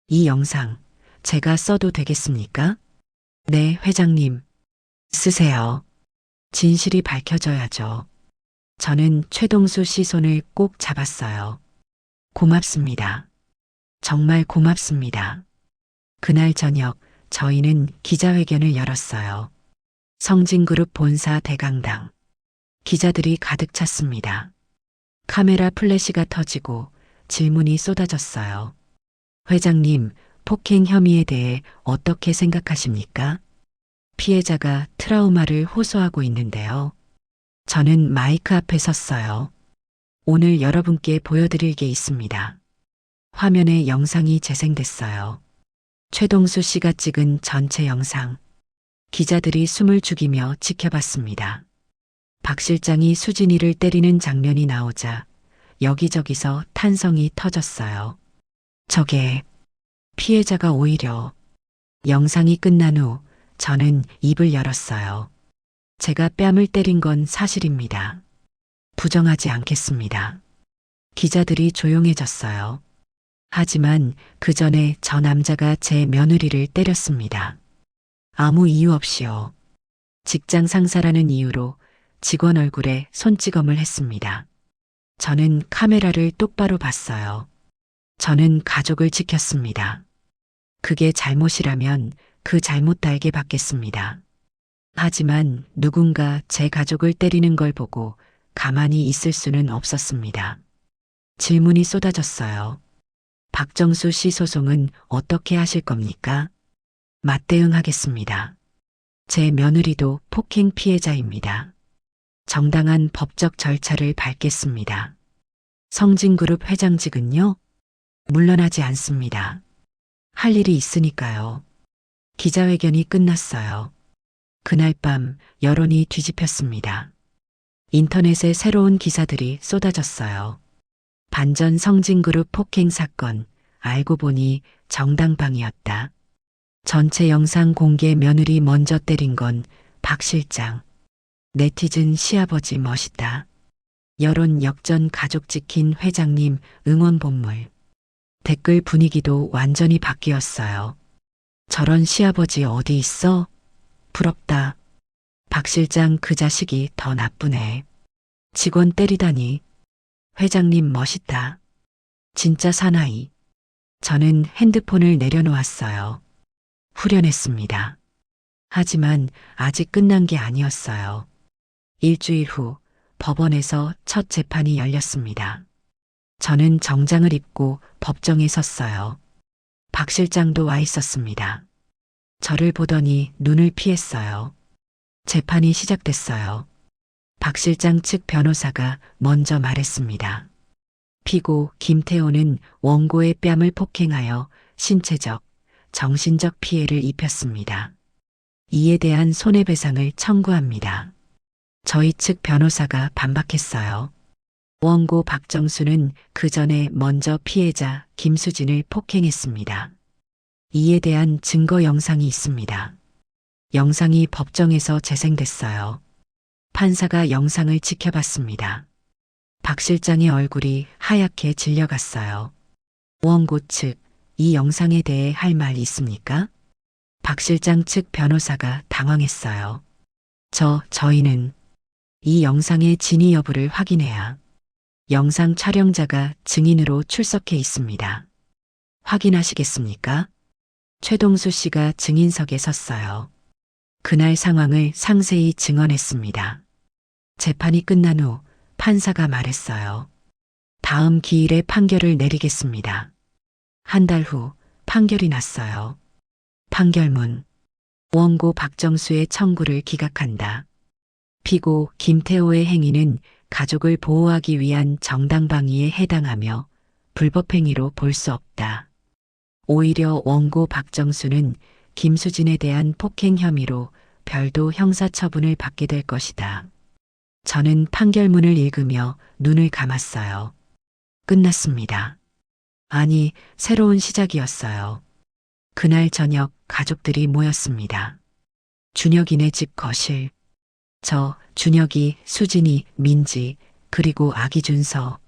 이 영상 제가 써도 되겠습니까? 네, 회장님. 쓰세요. 진실이 밝혀져야죠. 저는 최동수 씨 손을 꼭 잡았어요. 고맙습니다. 정말 고맙습니다. 그날 저녁 저희는 기자회견을 열었어요. 성진그룹 본사 대강당. 기자들이 가득 찼습니다. 카메라 플래시가 터지고 질문이 쏟아졌어요. 회장님, 폭행 혐의에 대해 어떻게 생각하십니까? 피해자가 트라우마를 호소하고 있는데요. 저는 마이크 앞에 섰어요. 오늘 여러분께 보여드릴 게 있습니다. 화면에 영상이 재생됐어요. 최동수 씨가 찍은 전체 영상. 기자들이 숨을 죽이며 지켜봤습니다. 박 실장이 수진이를 때리는 장면이 나오자 여기저기서 탄성이 터졌어요. 저게 피해자가 오히려. 영상이 끝난 후 저는 입을 열었어요. 제가 뺨을 때린 건 사실입니다. 부정하지 않겠습니다. 기자들이 조용해졌어요. 하지만 그 전에 저 남자가 제 며느리를 때렸습니다. 아무 이유 없이요. 직장 상사라는 이유로 직원 얼굴에 손찌검을 했습니다. 저는 카메라를 똑바로 봤어요. 저는 가족을 지켰습니다. 그게 잘못이라면 그 잘못 달게 받겠습니다. 하지만 누군가 제 가족을 때리는 걸 보고 가만히 있을 수는 없었습니다. 질문이 쏟아졌어요. 박정수 씨 소송은 어떻게 하실 겁니까? 맞대응하겠습니다. 제 며느리도 폭행 피해자입니다. 정당한 법적 절차를 밟겠습니다. 성진그룹 회장직은요? 물러나지 않습니다. 할 일이 있으니까요. 기자회견이 끝났어요. 그날 밤 여론이 뒤집혔습니다. 인터넷에 새로운 기사들이 쏟아졌어요. 반전 성진그룹 폭행 사건, 알고 보니 정당방위였다. 전체 영상 공개 며느리 먼저 때린 건 박 실장. 네티즌 시아버지 멋있다. 여론 역전 가족 지킨 회장님 응원 본물. 댓글 분위기도 완전히 바뀌었어요. 저런 시아버지 어디 있어? 부럽다. 박 실장 그 자식이 더 나쁘네. 직원 때리다니. 회장님 멋있다. 진짜 사나이. 저는 핸드폰을 내려놓았어요. 후련했습니다. 하지만 아직 끝난 게 아니었어요. 일주일 후 법원에서 첫 재판이 열렸습니다. 저는 정장을 입고 법정에 섰어요. 박 실장도 와 있었습니다. 저를 보더니 눈을 피했어요. 재판이 시작됐어요. 박 실장 측 변호사가 먼저 말했습니다. 피고 김태호는 원고의 뺨을 폭행하여 신체적, 정신적 피해를 입혔습니다. 이에 대한 손해배상을 청구합니다. 저희 측 변호사가 반박했어요. 원고 박정수는 그 전에 먼저 피해자 김수진을 폭행했습니다. 이에 대한 증거 영상이 있습니다. 영상이 법정에서 재생됐어요. 판사가 영상을 지켜봤습니다. 박 실장의 얼굴이 하얗게 질려갔어요. 원고 측, 이 영상에 대해 할 말 있습니까? 박 실장 측 변호사가 당황했어요. 저희는 이 영상의 진위 여부를 확인해야. 영상 촬영자가 증인으로 출석해 있습니다. 확인하시겠습니까? 최동수 씨가 증인석에 섰어요. 그날 상황을 상세히 증언했습니다. 재판이 끝난 후 판사가 말했어요. 다음 기일에 판결을 내리겠습니다. 한 달 후 판결이 났어요. 판결문. 원고 박정수의 청구를 기각한다. 피고 김태호의 행위는 가족을 보호하기 위한 정당방위에 해당하며 불법행위로 볼 수 없다. 오히려 원고 박정수는 김수진에 대한 폭행 혐의로 별도 형사처분을 받게 될 것이다. 저는 판결문을 읽으며 눈을 감았어요. 끝났습니다. 아니, 새로운 시작이었어요. 그날 저녁 가족들이 모였습니다. 준혁이네 집 거실. 준혁이, 수진이, 민지, 그리고 아기 준서.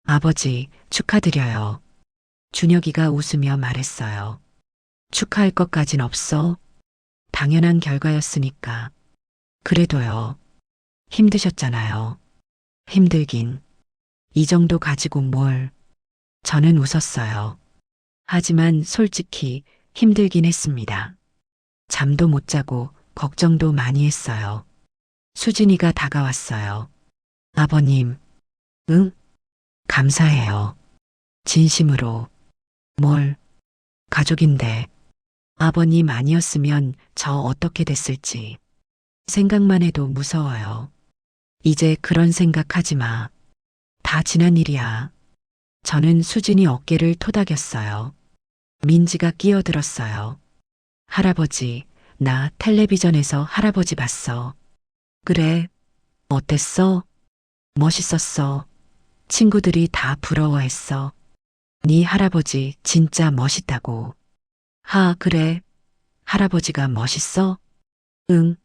아버지, 축하드려요. 준혁이가 웃으며 말했어요. 축하할 것까진 없어. 당연한 결과였으니까. 그래도요. 힘드셨잖아요. 힘들긴. 이 정도 가지고 뭘. 저는 웃었어요. 하지만 솔직히 힘들긴 했습니다. 잠도 못 자고 걱정도 많이 했어요. 수진이가 다가왔어요. 아버님. 응? 감사해요. 진심으로. 뭘? 가족인데. 아버님 아니었으면 저 어떻게 됐을지. 생각만 해도 무서워요. 이제 그런 생각하지 마. 다 지난 일이야. 저는 수진이 어깨를 토닥였어요. 민지가 끼어들었어요. 할아버지, 나 텔레비전에서 할아버지 봤어. 그래, 어땠어? 멋있었어. 친구들이 다 부러워했어. 네 할아버지 진짜 멋있다고. 그래. 할아버지가 멋있어? 응,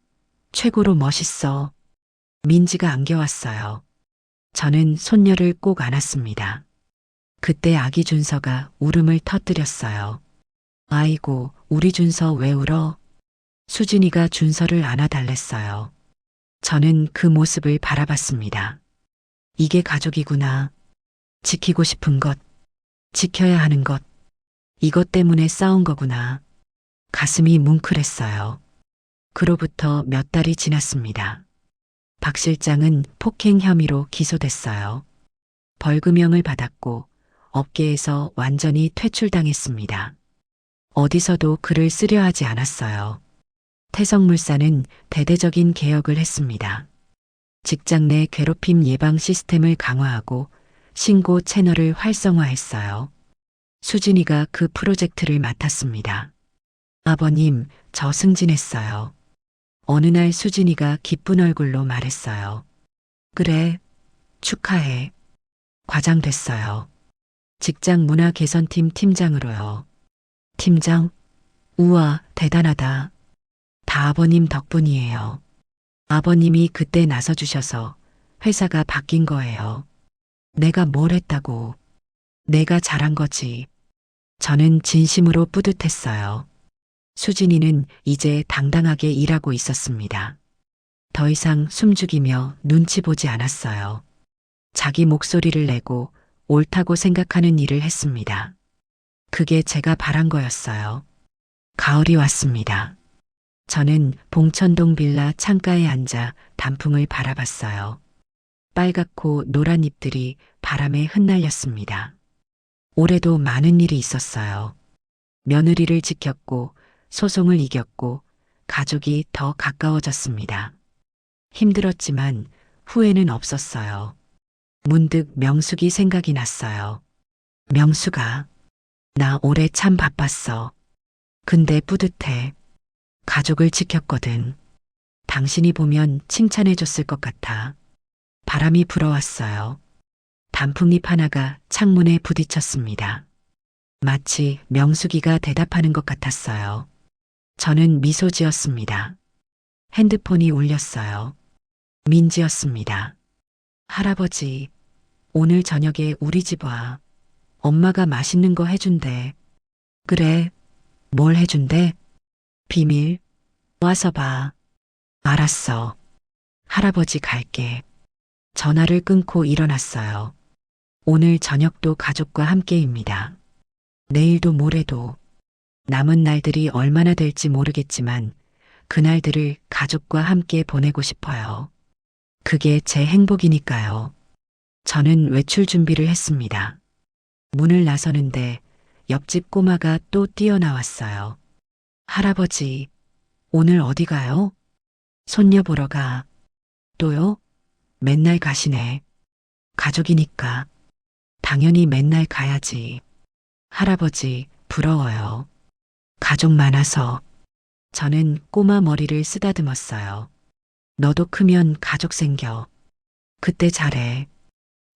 최고로 멋있어. 민지가 안겨왔어요. 저는 손녀를 꼭 안았습니다. 그때 아기 준서가 울음을 터뜨렸어요. 아이고, 우리 준서 왜 울어? 수진이가 준서를 안아달랬어요. 저는 그 모습을 바라봤습니다. 이게 가족이구나. 지키고 싶은 것, 지켜야 하는 것, 이것 때문에 싸운 거구나. 가슴이 뭉클했어요. 그로부터 몇 달이 지났습니다. 박 실장은 폭행 혐의로 기소됐어요. 벌금형을 받았고 업계에서 완전히 퇴출당했습니다. 어디서도 글을 쓰려 하지 않았어요. 태성물산은 대대적인 개혁을 했습니다. 직장 내 괴롭힘 예방 시스템을 강화하고 신고 채널을 활성화했어요. 수진이가 그 프로젝트를 맡았습니다. 아버님, 저 승진했어요. 어느 날 수진이가 기쁜 얼굴로 말했어요. 그래, 축하해. 과장 됐어요. 직장 문화 개선팀 팀장으로요. 팀장? 우와, 대단하다. 다 아버님 덕분이에요. 아버님이 그때 나서주셔서 회사가 바뀐 거예요. 내가 뭘 했다고. 내가 잘한 거지. 저는 진심으로 뿌듯했어요. 수진이는 이제 당당하게 일하고 있었습니다. 더 이상 숨죽이며 눈치 보지 않았어요. 자기 목소리를 내고 옳다고 생각하는 일을 했습니다. 그게 제가 바란 거였어요. 가을이 왔습니다. 저는 봉천동 빌라 창가에 앉아 단풍을 바라봤어요. 빨갛고 노란 잎들이 바람에 흩날렸습니다. 올해도 많은 일이 있었어요. 며느리를 지켰고 소송을 이겼고 가족이 더 가까워졌습니다. 힘들었지만 후회는 없었어요. 문득 명숙이 생각이 났어요. 명숙아, 나 올해 참 바빴어. 근데 뿌듯해. 가족을 지켰거든. 당신이 보면 칭찬해줬을 것 같아. 바람이 불어왔어요. 단풍잎 하나가 창문에 부딪혔습니다. 마치 명숙이가 대답하는 것 같았어요. 저는 미소 지었습니다. 핸드폰이 울렸어요. 민지였습니다. 할아버지, 오늘 저녁에 우리 집 와. 엄마가 맛있는 거 해준대. 그래, 뭘 해준대? 비밀. 와서 봐. 알았어. 할아버지 갈게. 전화를 끊고 일어났어요. 오늘 저녁도 가족과 함께입니다. 내일도 모레도. 남은 날들이 얼마나 될지 모르겠지만 그날들을 가족과 함께 보내고 싶어요. 그게 제 행복이니까요. 저는 외출 준비를 했습니다. 문을 나서는데 옆집 꼬마가 또 뛰어나왔어요. 할아버지, 오늘 어디 가요? 손녀 보러 가. 또요? 맨날 가시네. 가족이니까. 당연히 맨날 가야지. 할아버지, 부러워요. 가족 많아서. 저는 꼬마 머리를 쓰다듬었어요. 너도 크면 가족 생겨. 그때 잘해.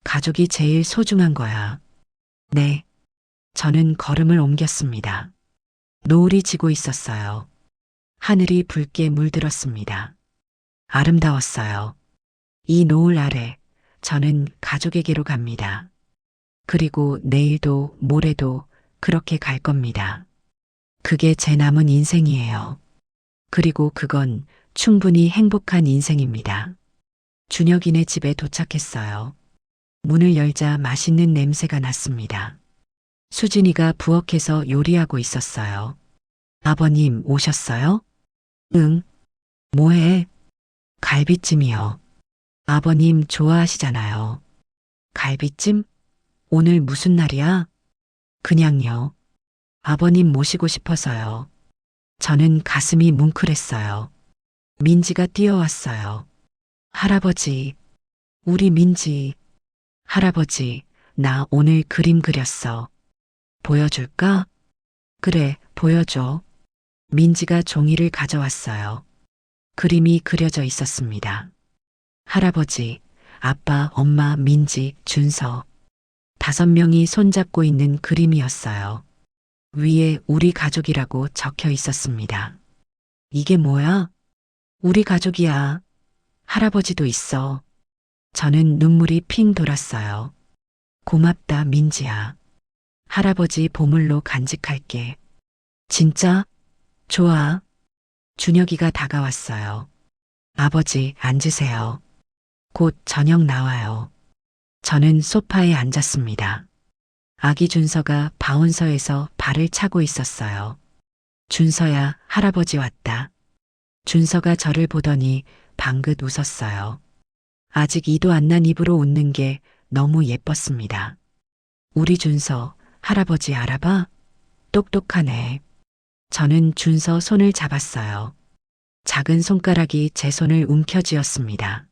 가족이 제일 소중한 거야. 네. 저는 걸음을 옮겼습니다. 노을이 지고 있었어요. 하늘이 붉게 물들었습니다. 아름다웠어요. 이 노을 아래 저는 가족에게로 갑니다. 그리고 내일도 모레도 그렇게 갈 겁니다. 그게 제 남은 인생이에요. 그리고 그건 충분히 행복한 인생입니다. 준혁이네 집에 도착했어요. 문을 열자 맛있는 냄새가 났습니다. 수진이가 부엌에서 요리하고 있었어요. 아버님 오셨어요? 응. 뭐해? 갈비찜이요. 아버님 좋아하시잖아요. 갈비찜? 오늘 무슨 날이야? 그냥요. 아버님 모시고 싶어서요. 저는 가슴이 뭉클했어요. 민지가 뛰어왔어요. 할아버지, 우리 민지. 할아버지, 나 오늘 그림 그렸어. 보여줄까? 그래, 보여줘. 민지가 종이를 가져왔어요. 그림이 그려져 있었습니다. 할아버지, 아빠, 엄마, 민지, 준서. 5명이 손잡고 있는 그림이었어요. 위에 우리 가족이라고 적혀 있었습니다. 이게 뭐야? 우리 가족이야. 할아버지도 있어. 저는 눈물이 핑 돌았어요. 고맙다, 민지야. 할아버지 보물로 간직할게. 진짜? 좋아. 준혁이가 다가왔어요. 아버지, 앉으세요. 곧 저녁 나와요. 저는 소파에 앉았습니다. 아기 준서가 바운서에서 발을 차고 있었어요. 준서야, 할아버지 왔다. 준서가 저를 보더니 방긋 웃었어요. 아직 이도 안 난 입으로 웃는 게 너무 예뻤습니다. 우리 준서, 할아버지 알아봐? 똑똑하네. 저는 준서 손을 잡았어요. 작은 손가락이 제 손을 움켜쥐었습니다.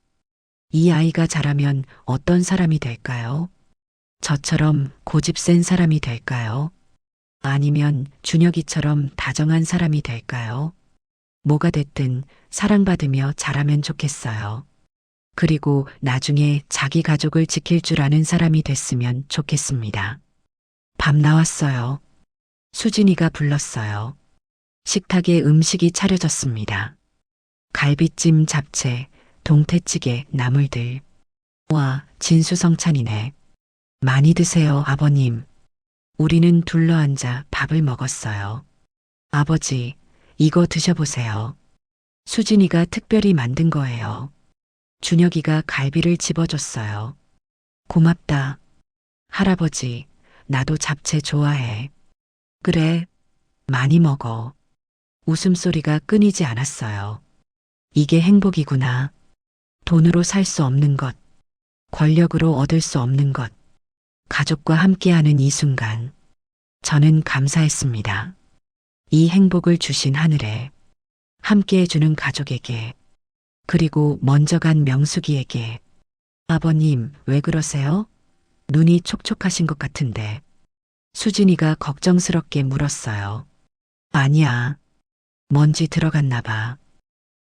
이 아이가 자라면 어떤 사람이 될까요? 저처럼 고집 센 사람이 될까요? 아니면 준혁이처럼 다정한 사람이 될까요? 뭐가 됐든 사랑받으며 자라면 좋겠어요. 그리고 나중에 자기 가족을 지킬 줄 아는 사람이 됐으면 좋겠습니다. 밥 나왔어요. 수진이가 불렀어요. 식탁에 음식이 차려졌습니다. 갈비찜, 잡채, 동태찌개, 나물들. 와, 진수성찬이네. 많이 드세요, 아버님. 우리는 둘러앉아 밥을 먹었어요. 아버지, 이거 드셔보세요. 수진이가 특별히 만든 거예요. 준혁이가 갈비를 집어줬어요. 고맙다. 할아버지, 나도 잡채 좋아해. 그래, 많이 먹어. 웃음소리가 끊이지 않았어요. 이게 행복이구나. 돈으로 살 수 없는 것, 권력으로 얻을 수 없는 것, 가족과 함께하는 이 순간, 저는 감사했습니다. 이 행복을 주신 하늘에, 함께해주는 가족에게, 그리고 먼저 간 명숙이에게. 아버님, 왜 그러세요? 눈이 촉촉하신 것 같은데. 수진이가 걱정스럽게 물었어요. 아니야. 먼지 들어갔나 봐.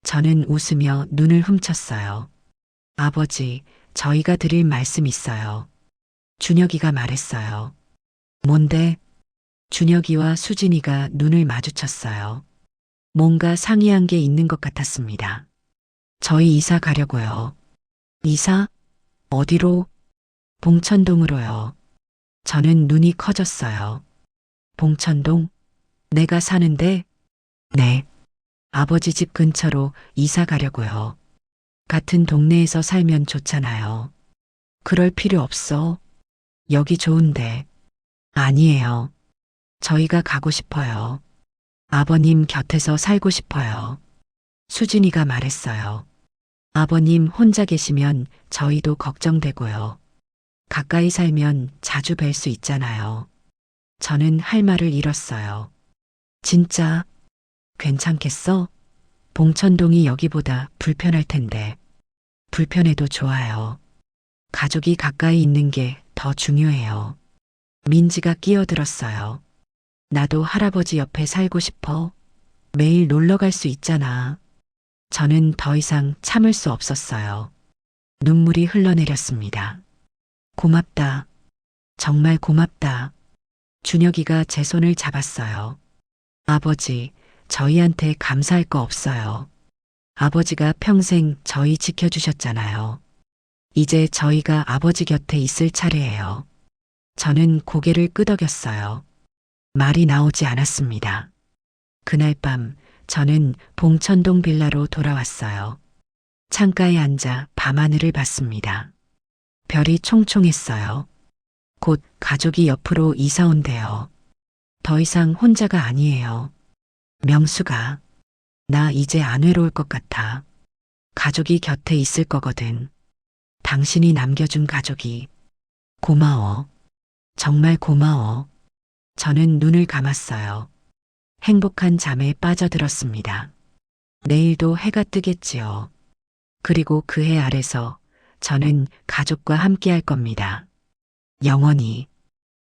저는 웃으며 눈을 훔쳤어요. 아버지, 저희가 드릴 말씀 있어요. 준혁이가 말했어요. 뭔데? 준혁이와 수진이가 눈을 마주쳤어요. 뭔가 상이한 게 있는 것 같았습니다. 저희 이사 가려고요. 이사? 어디로? 봉천동으로요. 저는 눈이 커졌어요. 봉천동? 내가 사는데? 네. 아버지 집 근처로 이사 가려고요. 같은 동네에서 살면 좋잖아요. 그럴 필요 없어. 여기 좋은데. 아니에요. 저희가 가고 싶어요. 아버님 곁에서 살고 싶어요. 수진이가 말했어요. 아버님 혼자 계시면 저희도 걱정되고요. 가까이 살면 자주 뵐 수 있잖아요. 저는 할 말을 잃었어요. 진짜 괜찮겠어? 봉천동이 여기보다 불편할 텐데. 불편해도 좋아요. 가족이 가까이 있는 게 더 중요해요. 민지가 끼어들었어요. 나도 할아버지 옆에 살고 싶어. 매일 놀러 갈 수 있잖아. 저는 더 이상 참을 수 없었어요. 눈물이 흘러내렸습니다. 고맙다. 정말 고맙다. 준혁이가 제 손을 잡았어요. 아버지, 저희한테 감사할 거 없어요. 아버지가 평생 저희 지켜주셨잖아요. 이제 저희가 아버지 곁에 있을 차례예요. 저는 고개를 끄덕였어요. 말이 나오지 않았습니다. 그날 밤 저는 봉천동 빌라로 돌아왔어요. 창가에 앉아 밤하늘을 봤습니다. 별이 총총했어요. 곧 가족이 옆으로 이사 온대요. 더 이상 혼자가 아니에요. 명수가, 나 이제 안 외로울 것 같아. 가족이 곁에 있을 거거든. 당신이 남겨준 가족이. 고마워. 정말 고마워. 저는 눈을 감았어요. 행복한 잠에 빠져들었습니다. 내일도 해가 뜨겠지요. 그리고 그 해 아래서 저는 가족과 함께 할 겁니다. 영원히.